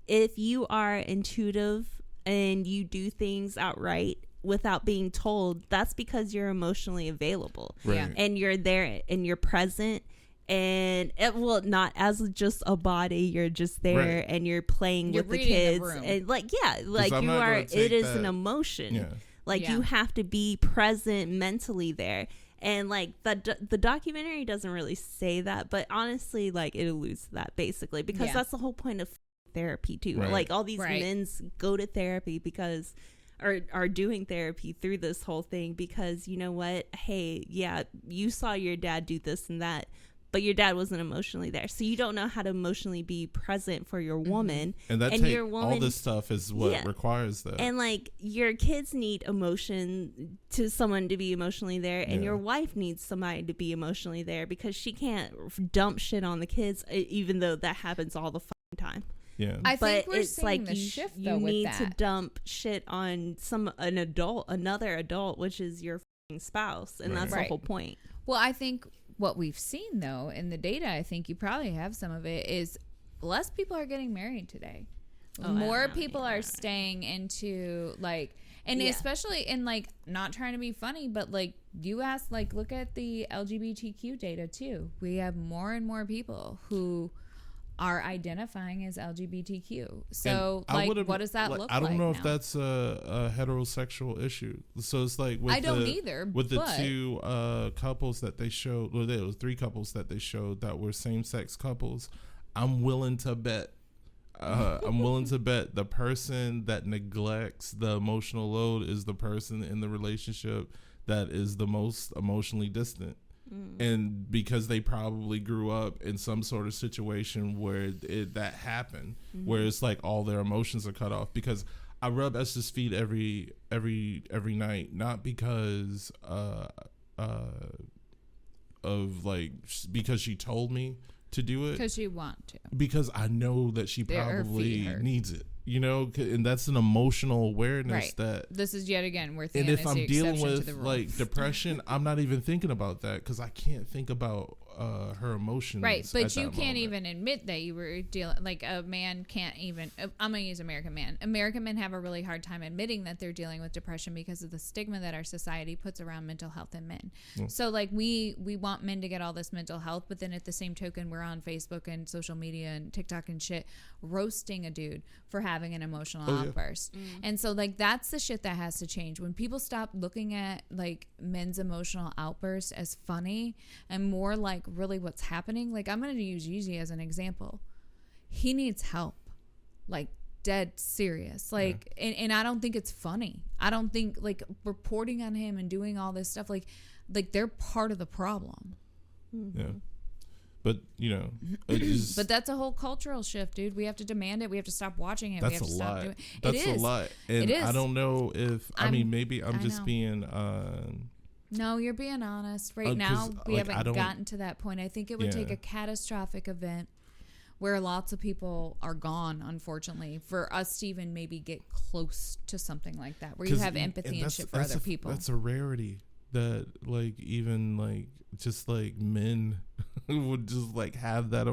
if you are intuitive and you do things outright without being told, that's because you're emotionally available, and you're there and you're present, and not as just a body, you're just there and you're playing with the kids and like you are. It is an emotion. You have to be present mentally there. And like the documentary doesn't really say that, but honestly, like it alludes to that basically, because that's the whole point of therapy too. Right. Like all these men's go to therapy because are doing therapy through this whole thing because you know what? Hey, yeah, you saw your dad do this and that, but your dad wasn't emotionally there, so you don't know how to emotionally be present for your woman. And your woman, all this stuff is what requires that. And like your kids need emotion to someone to be emotionally there, and your wife needs somebody to be emotionally there because she can't dump shit on the kids, even though that happens all the fucking time. Yeah, I think we're seeing the shift though. You with need that. to dump shit on another adult, which is your spouse, and that's the whole point. Well, I think what we've seen though in the data, I think you probably have some of it, is less people are getting married today. More people are staying into like, and especially in like, not trying to be funny, but like you asked, like look at the LGBTQ data too. We have more and more people who are identifying as LGBTQ. So like, what does that look like? I don't know if that's a heterosexual issue. So it's like with I don't either. With the two couples that they showed, well, there was 3 couples that they showed that were same-sex couples. I'm willing to bet. The person that neglects the emotional load is the person in the relationship that is the most emotionally distant. And because they probably grew up in some sort of situation where that happened, where it's like all their emotions are cut off. Because I rub Esther's feet every night, not because of like because she told me to do it, because you want to, because I know that she probably needs it. You know, and that's an emotional awareness that this is yet again where and if I'm dealing with like depression, I'm not even thinking about that because I can't think about her emotions. Right, but you can't even admit that you were dealing, like a man can't even, I'm going to use American men. American men have a really hard time admitting that they're dealing with depression because of the stigma that our society puts around mental health in men. So like we want men to get all this mental health, but then at the same token, we're on Facebook and social media and TikTok and shit roasting a dude for having an emotional outburst. And so like that's the shit that has to change. When people stop looking at like men's emotional outbursts as funny and more like really what's happening, like I'm going to use Yeezy as an example. He needs help, like dead serious, like and I don't think it's funny. I don't think like reporting on him and doing all this stuff like they're part of the problem. But you know, but that's a whole cultural shift, dude. We have to demand it. We have to stop watching it. That's we have to stop doing it. That's a lot. And it is. I don't know if maybe I'm just being no, you're being honest. Right now, we haven't gotten to that point. I think it would take a catastrophic event where lots of people are gone, unfortunately, for us to even maybe get close to something like that, where you have empathy and shit for other people. That's a rarity that, like, even like just like men would just like have that.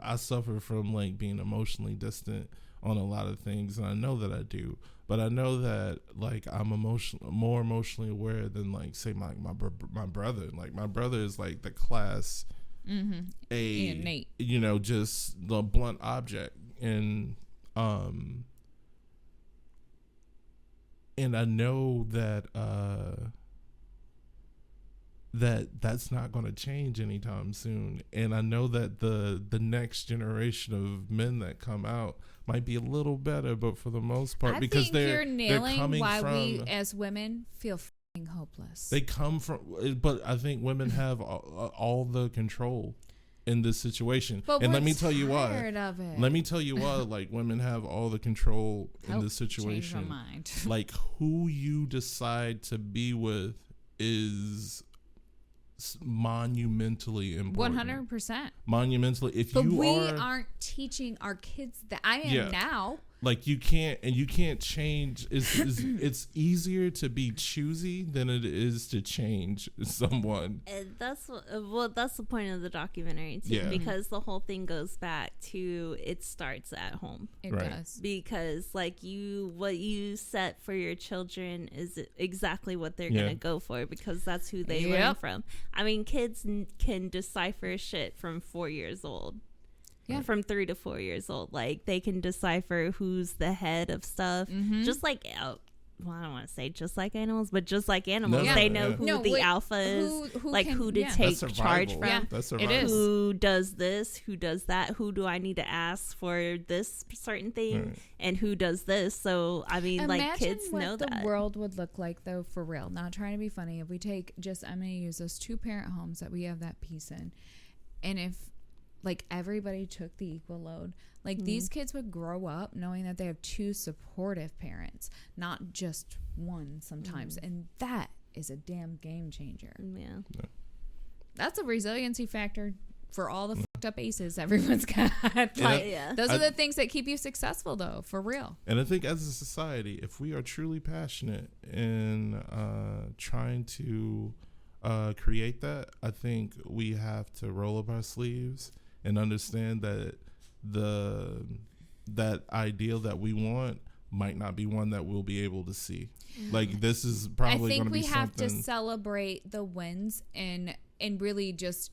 I suffer from like being emotionally distant on a lot of things, and I know that I do. But I know that like I'm more emotionally aware than like say my brother. Like my brother is like the class A, you know, just the blunt object, and I know that that's not going to change anytime soon. And I know that the next generation of men that come out might be a little better, but for the most part, because you're nailing why we as women feel f***ing hopeless. They come from, but I think women have all the control in this situation. But and let me tell you why. Let me tell you why. Like women have all the control in this situation. Change my mind. Like who you decide to be with is monumentally important. 100%. Monumentally. But we aren't teaching our kids that. I am now. Like you can't change. It's easier to be choosy than it is to change someone. And that's the point of the documentary too, because the whole thing goes back to it starts at home. It does, because like what you set for your children is exactly what they're gonna go for, because that's who they learn from. I mean, kids can decipher shit from 4 years old. Yeah, from 3 to 4 years old, like they can decipher who's the head of stuff. Just like well, I don't want to say just like animals, but just like animals, they know who the alpha is, who to take charge from. Yeah, that's survival. It is. Who does this? Who does that? Who do I need to ask for this certain thing? And who does this? So, I mean, like, kids know that. Imagine what the world would look like, though, for real. Not trying to be funny. If we take I'm going to use those 2-parent homes that we have that piece in. And if, like, everybody took the equal load, like, these kids would grow up knowing that they have 2 supportive parents, not just one sometimes. And that is a damn game changer. Yeah. That's a resiliency factor for all the fucked up aces everyone's got. Those are the things that keep you successful, though, for real. And I think as a society, if we are truly passionate in trying to create that, I think we have to roll up our sleeves and understand that that ideal that we want might not be one that we'll be able to see. Like, this is probably going to be something. I think we have to celebrate the wins and really just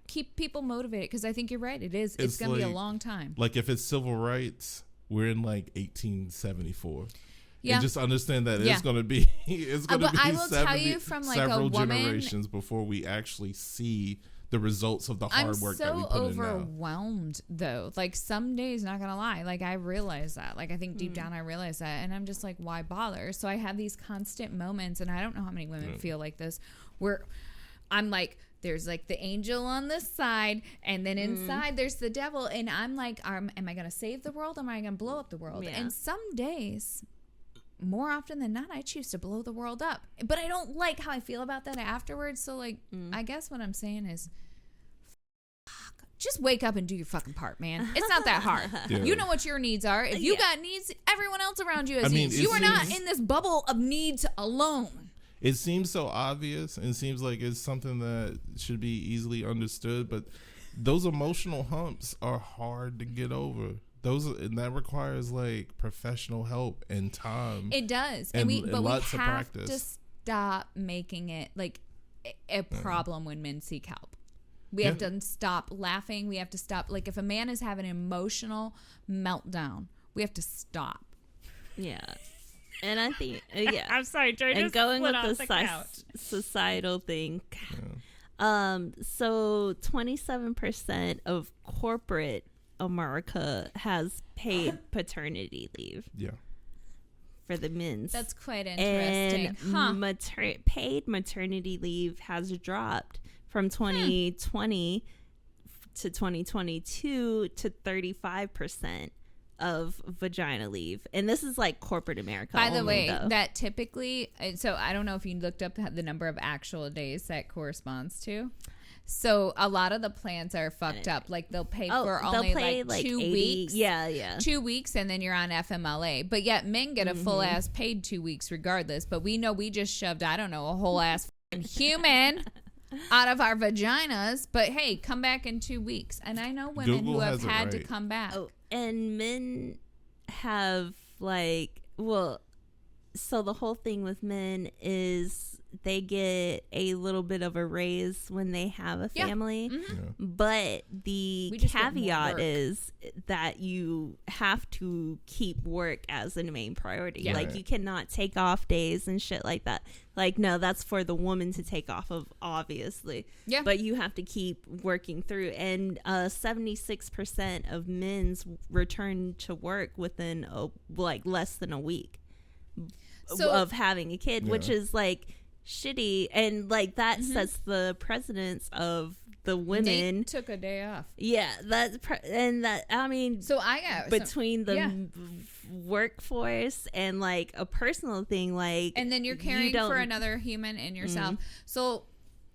keep people motivated, because I think you're right. It's going to be a long time. Like, if it's civil rights, we're in like 1874. Yeah. And just understand that it's going to be I will tell you from like several a woman, generations before we actually see the results of the hard work that we put in now. I'm so overwhelmed, though. Like, some days, not gonna lie, like, I realize that. Like, I think deep down I realize that, and I'm just like, why bother? So I have these constant moments, and I don't know how many women feel like this, where I'm like, there's like the angel on this side, and then inside there's the devil, and I'm like, am I gonna save the world, or am I gonna blow up the world? And some days, more often than not, I choose to blow the world up. But I don't like how I feel about that afterwards. So, like, I guess what I'm saying is, just wake up and do your fucking part, man. It's not that hard. You know what your needs are. If you got needs, everyone else around you has needs. You are not in this bubble of needs alone. It seems so obvious, and it seems like it's something that should be easily understood, but those emotional humps are hard to get over. And that requires like professional help and time. It does, but we have to stop making it like a problem when men seek help. We have to stop laughing. We have to stop. Like, if a man is having an emotional meltdown, we have to stop. Yeah. And I think, I'm sorry, Joe. And going with the societal thing. So 27% of corporate America has paid paternity leave. Yeah. For the men's. That's quite interesting. And paid maternity leave has dropped from 2020 to 2022 to 35% of vagina leave. And this is like corporate America. By the way, that typically, so I don't know if you looked up the number of actual days that corresponds to. So a lot of the plans are fucked up. Like, they'll pay for only like 2 weeks. Yeah. 2 weeks, and then you're on FMLA. But yet men get a full ass paid 2 weeks regardless. But we know we just shoved, I don't know, a whole ass human out of our vaginas. But hey, come back in 2 weeks. And I know women who have had to come back. Oh, and men have so the whole thing with men is they get a little bit of a raise when they have a family, but the caveat is that you have to keep work as the main priority. Like, you cannot take off days and shit like that. Like, no, that's for the woman to take off of, obviously. Yeah. But you have to keep working through. And 76% of men's return to work within less than a week of having a kid, which is like shitty, and like that sets the precedence of the women. They took a day off. Yeah, I mean, so I got between the workforce and like a personal thing, like, and then you're caring for another human and yourself. So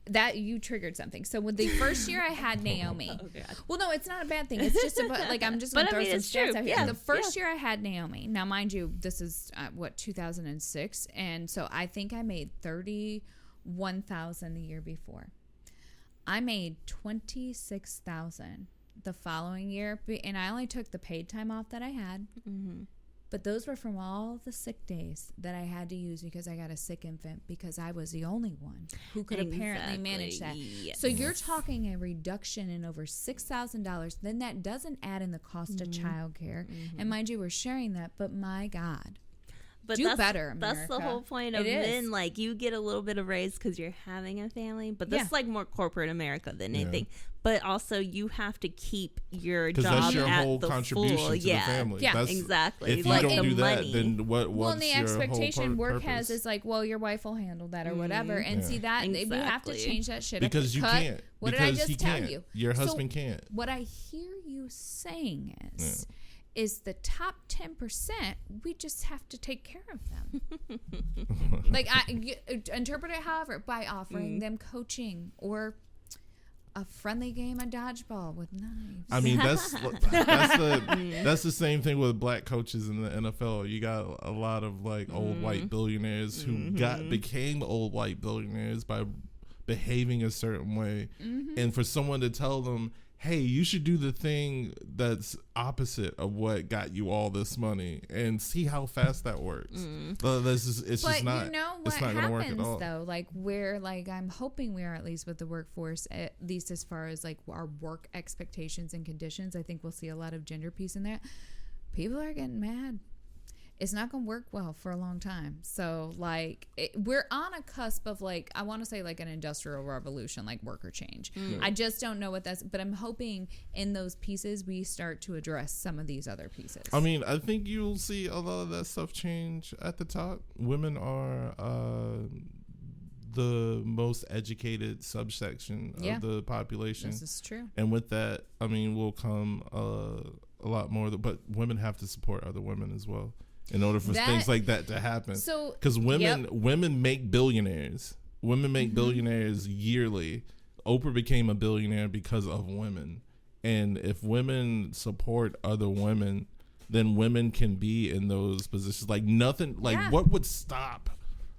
that you triggered something. So with the first year I had Naomi. Well, no, it's not a bad thing. It's just about, like, I'm just going to throw some stats out here. The first year I had Naomi. Now, mind you, this is 2006, and so I think I made $31,000 the year before. I made $26,000 the following year, and I only took the paid time off that I had. But those were from all the sick days that I had to use because I got a sick infant, because I was the only one who could apparently manage that. Yes. So you're talking a reduction in over $6,000. Then that doesn't add in the cost of childcare. And mind you, we're sharing that, but my God. But do better, America. That's the whole point of men. Like, you get a little bit of raise because you're having a family, but this is like more corporate America than anything. But also, you have to keep your job that's your at whole the contribution full. to the family. Yeah, that's, exactly. If you like don't do that, money. then what's well, and the your expectation whole work purpose? has is like, well, your wife will handle that or whatever. And see that we have to change that shit because you can't. What because did I just tell you? Your husband can't. What I hear you saying is the top 10%, we just have to take care of them. Like, interpret it however, by offering them coaching or a friendly game of dodgeball with knives. I mean, that's the same thing with black coaches in the NFL. You got a lot of like old white billionaires who became old white billionaires by behaving a certain way, and for someone to tell them, hey, you should do the thing that's opposite of what got you all this money, and see how fast that works. It's just not. You know what happens though? Like, we're like, I'm hoping we are, at least with the workforce, at least as far as like our work expectations and conditions. I think we'll see a lot of gender peace in that. People are getting mad. It's not going to work well for a long time. So, like, we're on a cusp of, like, I want to say, like, an industrial revolution, like worker change. I just don't know what that's, but I'm hoping in those pieces we start to address some of these other pieces. I mean, I think you'll see a lot of that stuff change at the top. Women are the most educated subsection of the population. This is true. And with that, I mean, will come a lot more, but women have to support other women as well in order for things like that to happen. So, because women make billionaires. Women make billionaires yearly. Oprah became a billionaire because of women. And if women support other women, then women can be in those positions. Like nothing, like what would stop?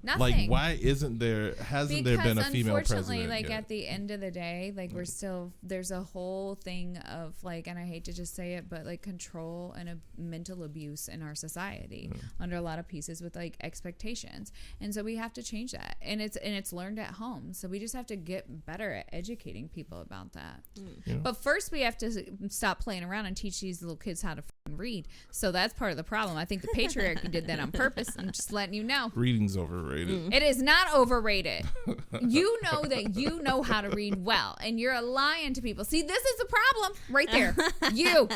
Nothing. Like, why hasn't there been a female president? Unfortunately, like at the end of the day, like we're still, there's a whole thing of like, and I hate to just say it, but like control and a mental abuse in our society under a lot of pieces with like expectations. And so we have to change that. And it's learned at home. So we just have to get better at educating people about that. But first we have to stop playing around and teach these little kids how to read. So that's part of the problem. I think the patriarchy did that on purpose. I'm just letting you know. Reading's overrated. It is not overrated. You know that you know how to read well, and you're lying to people. See, this is the problem right there. You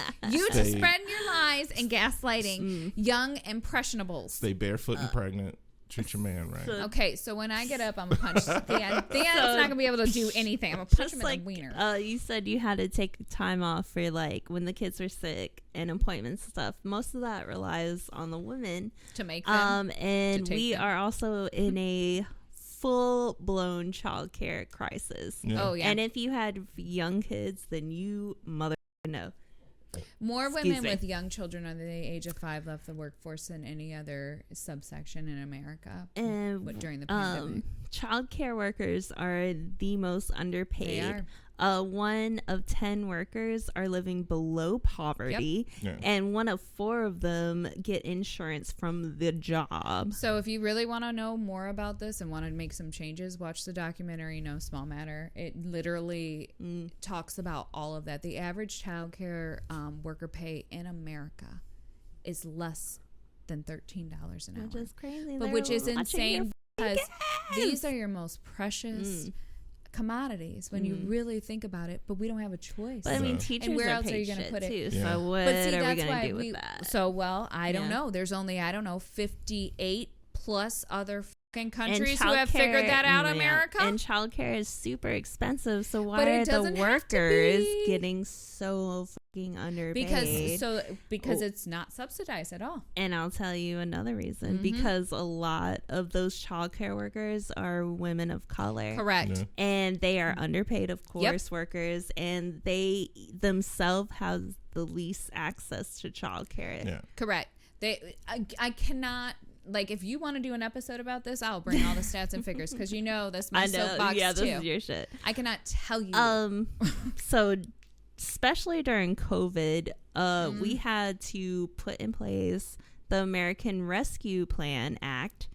just spreading your lies and gaslighting young impressionables. Stay barefoot and pregnant. Treat your man right. Okay, so when I get up, I'm gonna punch Dan. Dan's not gonna be able to do anything. I'm gonna punch him in the wiener. You said you had to take time off for like when the kids were sick and appointments and stuff. Most of that relies on the women to make them. And we are also in a full-blown childcare crisis. Oh yeah. And if you had young kids, then you mother know. More women with young children under the age of 5 left the workforce than any other subsection in America. And during the pandemic, child care workers are the most underpaid. They are. 1 of 10 workers are living below poverty, and 1 of 4 of them get insurance from the job. So if you really want to know more about this and want to make some changes, watch the documentary No Small Matter. It literally talks about all of that. The average child care worker pay in America is less than $13 an hour. Which is crazy. But which is insane because these are your most precious commodities when you really think about it, but we don't have a choice. But I mean, teachers and where are else paid are you going to put too, it? So what are we going to do with that? So, well, I don't know. There's only, 58 plus other fucking countries who have figured that out, America. And childcare is super expensive, so why are the workers getting so fucking underpaid? Because it's not subsidized at all. And I'll tell you another reason, because a lot of those childcare workers are women of color. Correct. Yeah. And they are underpaid, of course, workers, and they themselves have the least access to childcare. Yeah. Correct. I cannot. Like, if you want to do an episode about this, I'll bring all the stats and figures because that's my soapbox this too. Is your shit. I cannot tell you. So, especially during COVID, we had to put in place the American Rescue Plan Act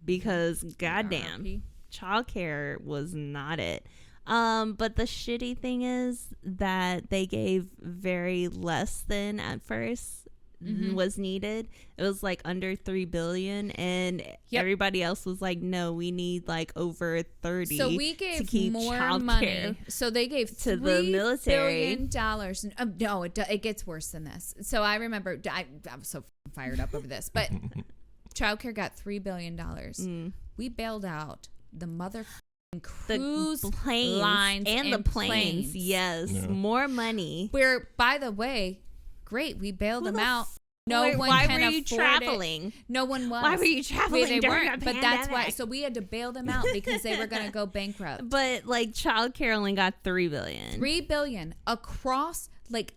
because, goddamn, childcare was not it. But the shitty thing is that they gave very less than at first was needed. It was like under 3 billion, and everybody else was like, no, we need like over 30. So we gave to keep more money. So they gave to the military $3 billion. No, it gets worse than this. So I remember I was so fired up over this, but childcare got $3 billion. We bailed out the cruise planes lines and the planes. Yes, more money. Where, by the way, great, we bailed them out. Why were you traveling? No one was. Why were you traveling? They during weren't. a But that's why. pandemic? So we had to bail them out because they were going to go bankrupt. But like childcare only got 3 billion. 3 billion across like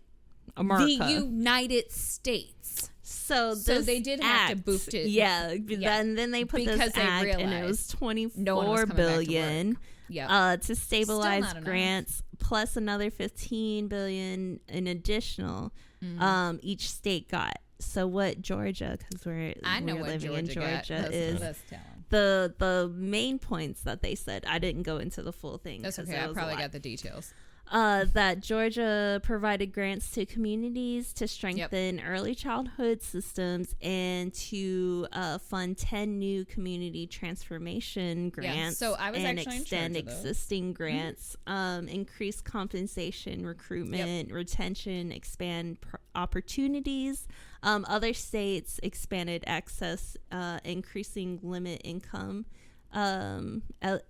America. the United States. So they did have to boost it. Yeah. Then they put because this act, and it was 24 billion. To stabilize grants, plus another 15 billion in additional. Each state got. So what Georgia, because we're living in Georgia, is the main points that they said. I didn't go into the full thing. That's okay. I probably got the details. That Georgia provided grants to communities to strengthen early childhood systems and to fund 10 new community transformation grants. So I was and actually extend in charge of existing grants, increase compensation, recruitment, retention, expand opportunities. Other states expanded access, increasing limit income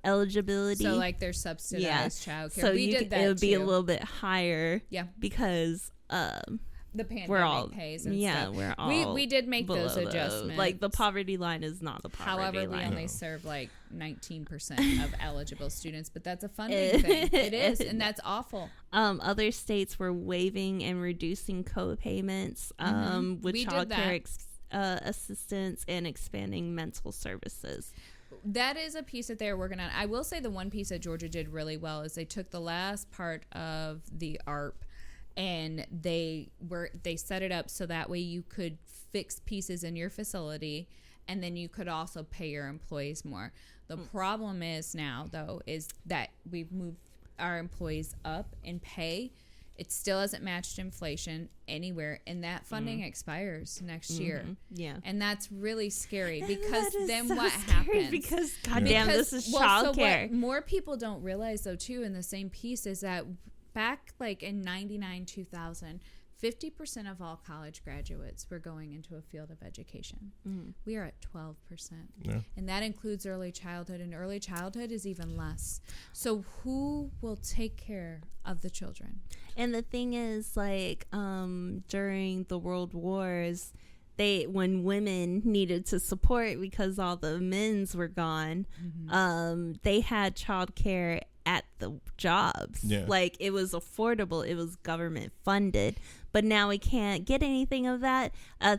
eligibility. So like their subsidized childcare. So we did that it would be a too. little bit higher. Yeah. Because the pandemic we're all, pays and stuff. We're all we did make those adjustments. Like the poverty line is not the poverty line. However, we only serve like 19% of eligible students, but that's a funding thing. It is, and that's awful. Other states were waiving and reducing co-payments with childcare assistance and expanding mental services. That is a piece that they're working on. I will say the one piece that Georgia did really well is they took the last part of the ARP and they set it up so that way you could fix pieces in your facility and then you could also pay your employees more. The problem is now, though, is that we've moved our employees up in pay. It still hasn't matched inflation anywhere, and that funding expires next year. Yeah, and that's really scary because then so what scary happens? Because goddamn, this is childcare. So what more people don't realize, though, too, in the same piece is that back like in 99, 2000, 50% of all college graduates were going into a field of education. We are at 12%. And that includes early childhood, and early childhood is even less. So who will take care of the children? And the thing is, like, during the World Wars, when women needed to support because all the men's were gone, they had childcare at the jobs. Like, it was affordable, it was government funded, but now we can't get anything of that.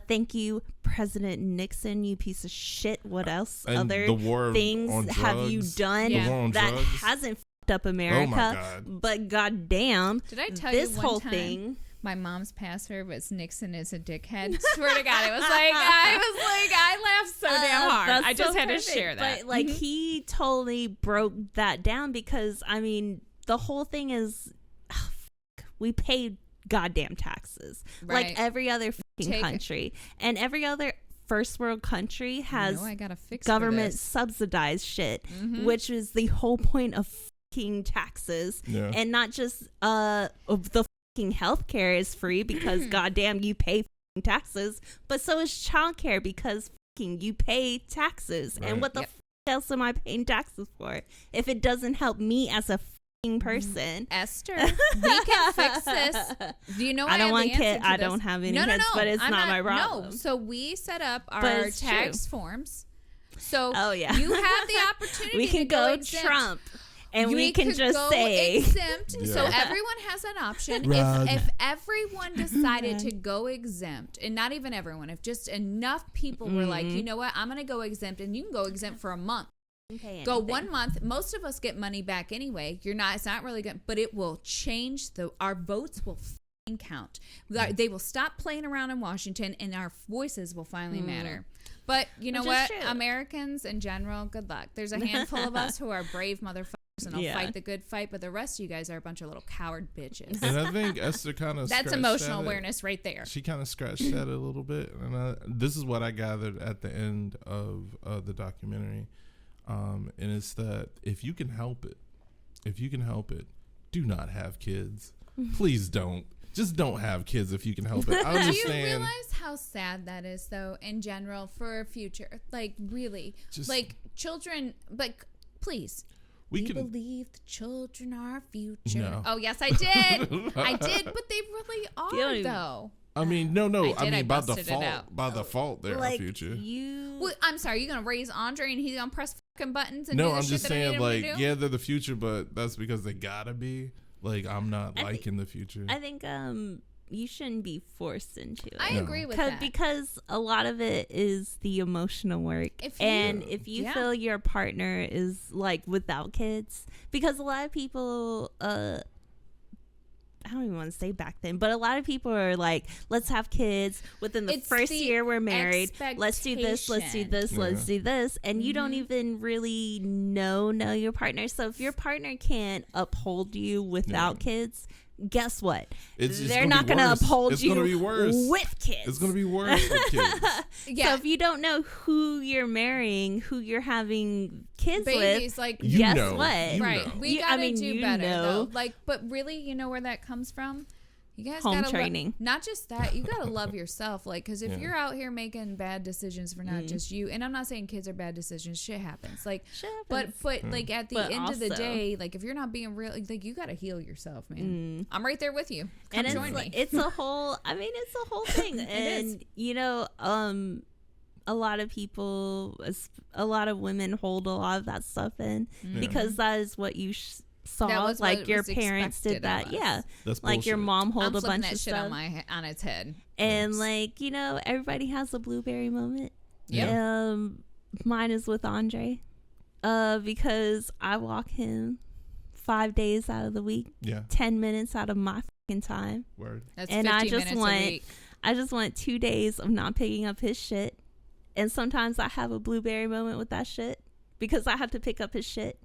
Thank you, President Nixon, you piece of shit. What else and other things have you done that hasn't fucked up America? Oh my God. But goddamn, did I tell this you one whole time, thing, my mom's password was Nixon is a dickhead. Swear to God, I laughed so damn hard. I just had to share that. But like he totally broke that down because I mean the whole thing is we pay goddamn taxes like every other country, and every other first world country has government subsidized shit, which is the whole point of taxes, and not just the healthcare is free because goddamn you pay taxes, but so is childcare because you pay taxes. And what the else am I paying taxes for if it doesn't help me as a person? Esther, we can fix this. Do you know I don't want kids. I don't have any kids, but it's not my problem. No, so we set up our tax forms. So you have the opportunity. We can to go exempt. Trump. And we can just say exempt. So everyone has an option. If everyone decided to go exempt, and not even everyone, if just enough people were like, you know what, I'm going to go exempt, and you can go exempt for a month. Go 1 month. Most of us get money back anyway. It's not really good, but it will change. Our votes will count. They will stop playing around in Washington, and our voices will finally matter. But you know what? Americans in general, good luck. There's a handful of us who are brave motherfuckers. and I'll fight the good fight, but the rest of you guys are a bunch of little coward bitches. And I think Esther kind of that's emotional awareness right there. She kind of scratched at it a little bit, and this is what I gathered at the end of the documentary, and it's that if you can help it, do not have kids. Please don't. Just don't have kids if you can help it. I understand. Do you realize how sad that is, though, in general, for a future? Like, really. Just, like, children, like, please. We believe the children are our future. No. Oh, yes, I did. I did, but they really are, though. I mean, no. I mean, by default, they're our future. Well, I'm sorry, you're going to raise Andre and he's going to press fucking buttons and do the shit that I need him to do? No, I'm just saying, like, yeah, they're the future, but that's because they gotta be. Like, I'm not liking the future. I think you shouldn't be forced into it. I agree with that. Because a lot of it is the emotional work. If you feel your partner is, like, without kids, because a lot of people, I don't even want to say back then, but a lot of people are like, let's have kids within the first year we're married. Let's do this, let's do this, let's do this. And you don't even really know your partner. So if your partner can't uphold you without kids, guess what? They're not going to uphold you with kids. It's going to be worse with kids. So if you don't know who you're marrying, who you're having kids with, like, guess what? Right. We got to do better, though. Like, but really, you know where that comes from? You guys home training. Not just that, you gotta love yourself. Like, because if you're out here making bad decisions for not just you, and I'm not saying kids are bad decisions, shit happens. Like, but like at the end of the day, like if you're not being real, like you gotta heal yourself, man. I'm right there with you. Come and join me. It's a whole. I mean, it's a whole thing, and you know, a lot of people, a lot of women hold a lot of that stuff in because that is what you. Saw like your parents did that, that's like your mom hold a bunch that of shit stuff on its head, and like, you know, everybody has a blueberry moment. Mine is with Andre, because I walk him 5 days out of the week, 10 minutes out of my fucking time. Word. That's and 50 minutes a week. I just want 2 days of not picking up his shit, and sometimes I have a blueberry moment with that shit because I have to pick up his shit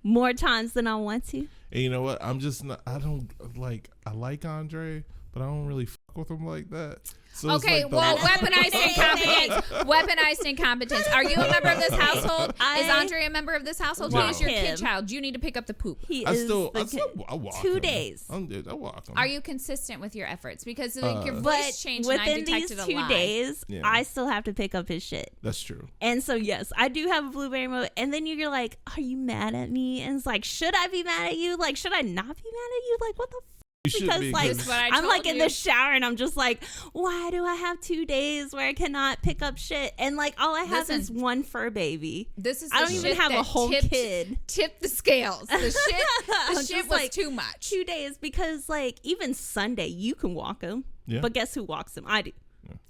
more times than I want to. And you know what? I'm just not. I don't like. I like Andre, but I don't really fuck with him like that. So okay, like well, weaponized incompetence. Weaponized incompetence. Are you a member of this household? Is Andre a member of this household? He is your kid child. You need to pick up the poop. I walk 2 him. days. I walk him. Are you consistent with your efforts? Because like, your voice changed and I within detected these a lie. 2 days, I still have to pick up his shit. That's true. And so, yes, I do have a blueberry moment. And then you're like, are you mad at me? And it's like, should I be mad at you? Like, should I not be mad at you? Like, what the because like I'm like in the shower and I'm just like, why do I have 2 days where I cannot pick up shit? And like all I have is one fur baby. I don't even have a whole kid. Tip the scales. The shit was like too much. 2 days because like even Sunday you can walk him, but guess who walks him? I do,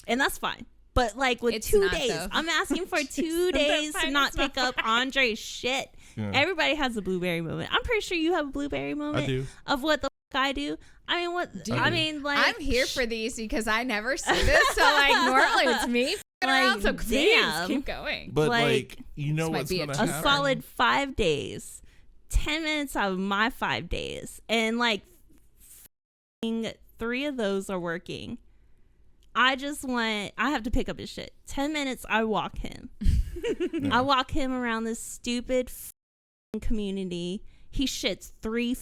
and that's fine. But like with 2 days, though. I'm asking for 2 days to not pick up Andre's shit. Everybody has a blueberry moment. I'm pretty sure you have a blueberry moment. I do. Of what the I do. I mean, what? I mean, like I'm here for these because I never see this. So like normally it's me around. So please keep going. But like you know what's gonna happen? A solid 5 days, 10 minutes out of my 5 days, and like 3 of those are working. I have to pick up his shit. 10 minutes, I walk him. I walk him around this stupid community. He shits 3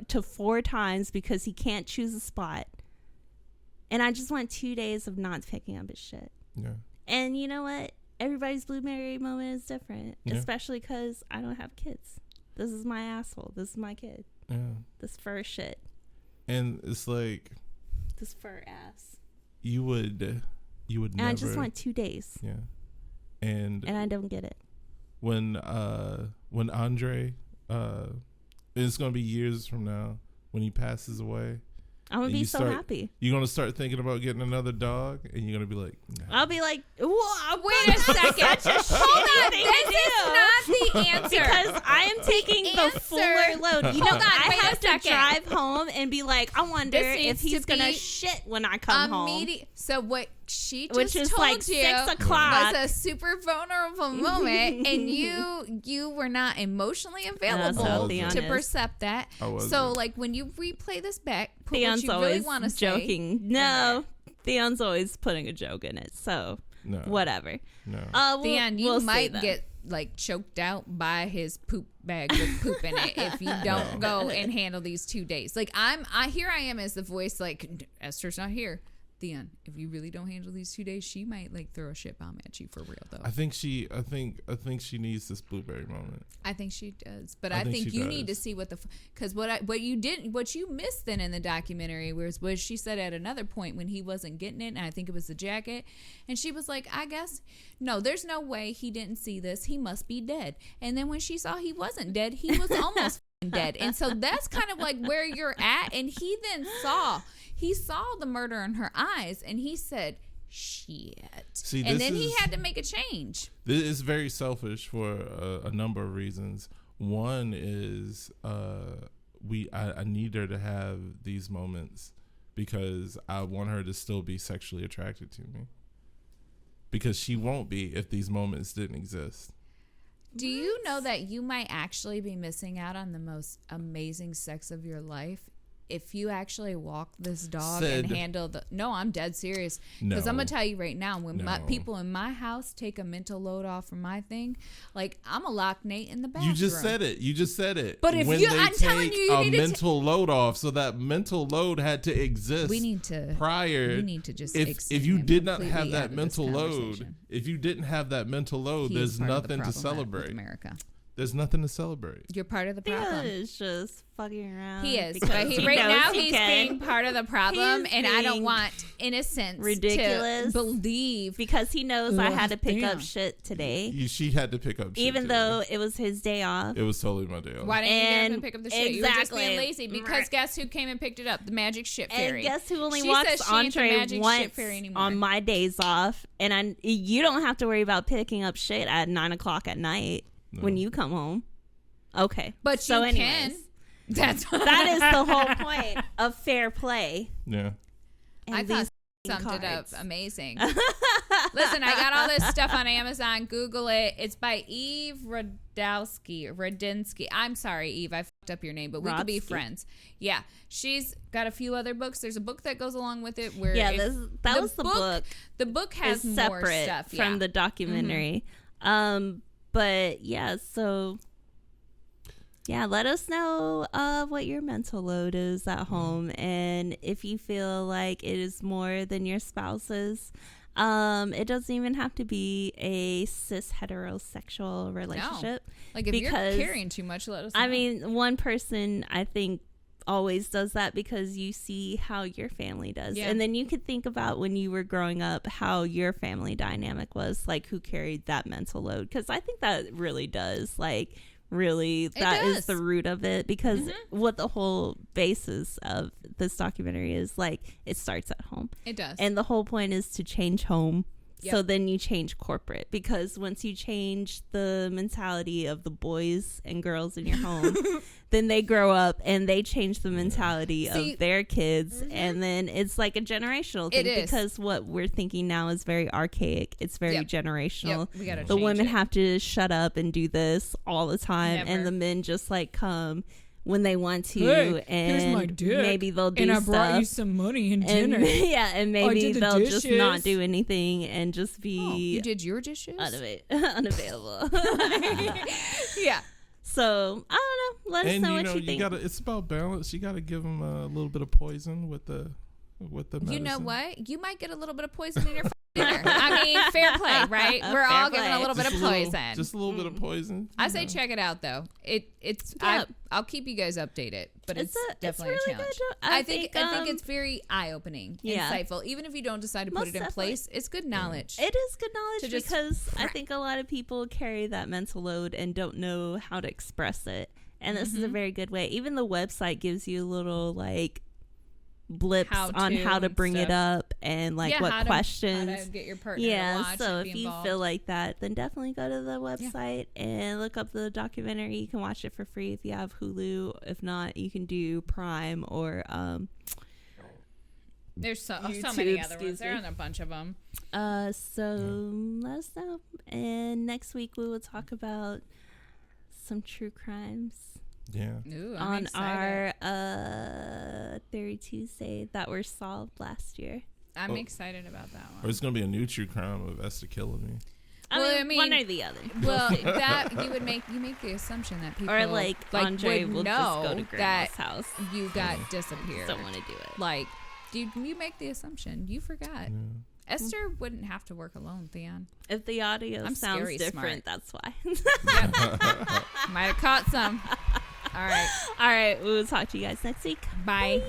to 4 times because he can't choose a spot. And I just want 2 days of not picking up his shit. Yeah. And you know what? Everybody's blueberry moment is different. Especially because I don't have kids. This is my asshole. This is my kid. Yeah. This fur shit. And it's like... This fur ass. You would never... And I just want 2 days. Yeah. And I don't get it. When Andre... it's gonna be years from now when he passes away. I'm gonna be so happy. You're gonna start thinking about getting another dog, and you're gonna be like, nah. I'll be like, wait a second, hold on, this is not the answer because I am taking the fuller load. You know, I have to drive home and be like, I wonder if he's gonna shit when I come home. So what she just which is told like you 6 o'clock was a super vulnerable moment, and you were not emotionally available to percept that. So like when you replay this back, put Theon's what you really want to say. Joking. No, Theon's always putting a joke in it. So whatever. No. Theon, you might get like choked out by his poop bag with poop in it if you don't go and handle these 2 days. Like I am as the voice, like Esther's not here. Theon, if you really don't handle these 2 days, she might like throw a shit bomb at you for real though. I think she needs this blueberry moment. I think she does, but I think you need to see what because what you missed then in the documentary was she said at another point when he wasn't getting it, and I think it was the jacket, and she was like, I guess no, there's no way he didn't see this. He must be dead. And then when she saw he wasn't dead, he was almost dead, and so that's kind of like where you're at. And he then saw the murder in her eyes, and he said, shit. See, and then he had to make a change. This is very selfish for a number of reasons. One is I need her to have these moments because I want her to still be sexually attracted to me. Because she won't be if these moments didn't exist. Do you know that you might actually be missing out on the most amazing sex of your life if you actually walk this dog and handle the... No, I'm dead serious. Because I'm going to tell you right now, when my people in my house take a mental load off from my thing, like, I'm going to lock Nate in the bathroom. You just said it. But if I'm telling you, a mental load off, so that mental load had to exist prior. We need to just... If you did not have that mental load, there's nothing to celebrate. America. There's nothing to celebrate. You're part of the problem. He is just fucking around. He is. But right now he's being part of the problem, and I don't want innocence ridiculous to believe. Because he knows I had to pick up shit today. She had to pick up shit even though it was his day off. It was totally my day off. Why didn't you get up and pick up the shit? You were just being lazy. Because guess who came and picked it up? The magic shit fairy. And guess who only walks Andre once on my days off? And you don't have to worry about picking up shit at 9 o'clock at night. No. When you come home. Okay. But so you can. That is the whole point of fair play. Yeah. And I thought summed it up amazing. Listen, I got all this stuff on Amazon. Google it. It's by Eve Radinsky. I'm sorry, Eve. I fucked up your name, but we could be friends. Yeah. She's got a few other books. There's a book that goes along with it where that was the book. The book has more stuff from the documentary. Mm-hmm. But yeah, so yeah, let us know what your mental load is at home, and if you feel like it is more than your spouse's. It doesn't even have to be a cis heterosexual relationship. No. Like if you're carrying too much, let us know. I mean, one person I think always does that because you see how your family does, and then you could think about when you were growing up how your family dynamic was, like who carried that mental load, because I think that really does, like really that is the root of it, because what the whole basis of this documentary is, like it starts at home. It does, and the whole point is to change home. So then you change corporate, because once you change the mentality of the boys and girls in your home, then they grow up and they change the mentality of their kids. And then it's like a generational thing, because what we're thinking now is very archaic. It's very generational. We gotta the women have to shut up and do this all the time. And the men just like come when they want to, and maybe they'll do stuff. And I brought you some money and dinner. And maybe they'll just not do anything and just be... Oh, you did your dishes? Unavailable. Yeah. So, I don't know. Let us know what you think. It's about balance. You got to give them a little bit of poison with the medicine. You know what? You might get a little bit of poison in your dinner. I mean, fair play, right? We're all giving a little bit of poison. Just a little bit of poison. I say check it out, though. I'll keep you guys updated, but it's definitely really a challenge. I think it's very eye-opening, insightful. Even if you don't decide to put it in place, it's good knowledge. It is good knowledge, because I think a lot of people carry that mental load and don't know how to express it. And this is a very good way. Even the website gives you a little, like, blips on how to bring it up and like what questions. How to get your partner to watch so and if be you involved. feel like that, then definitely go to the website and look up the documentary. You can watch it for free if you have Hulu. If not, you can do Prime or there's so many other ones. There are a bunch of them. So let us know. And next week we will talk about some true crimes. Yeah. Ooh, on our Theory Tuesday that were solved last year. I'm excited about that one. Or it's gonna be a new true crime of Esther killing me. I mean, one or the other. Well, that you make the assumption that people or like Andre would will know just go to Grandma's that house. You got disappeared. Don't want to do it. Like, dude, you make the assumption you forgot. Yeah. Esther wouldn't have to work alone, Theon. If the audio sounds different, that's why. Might have caught some. All right. We will talk to you guys next week. Bye.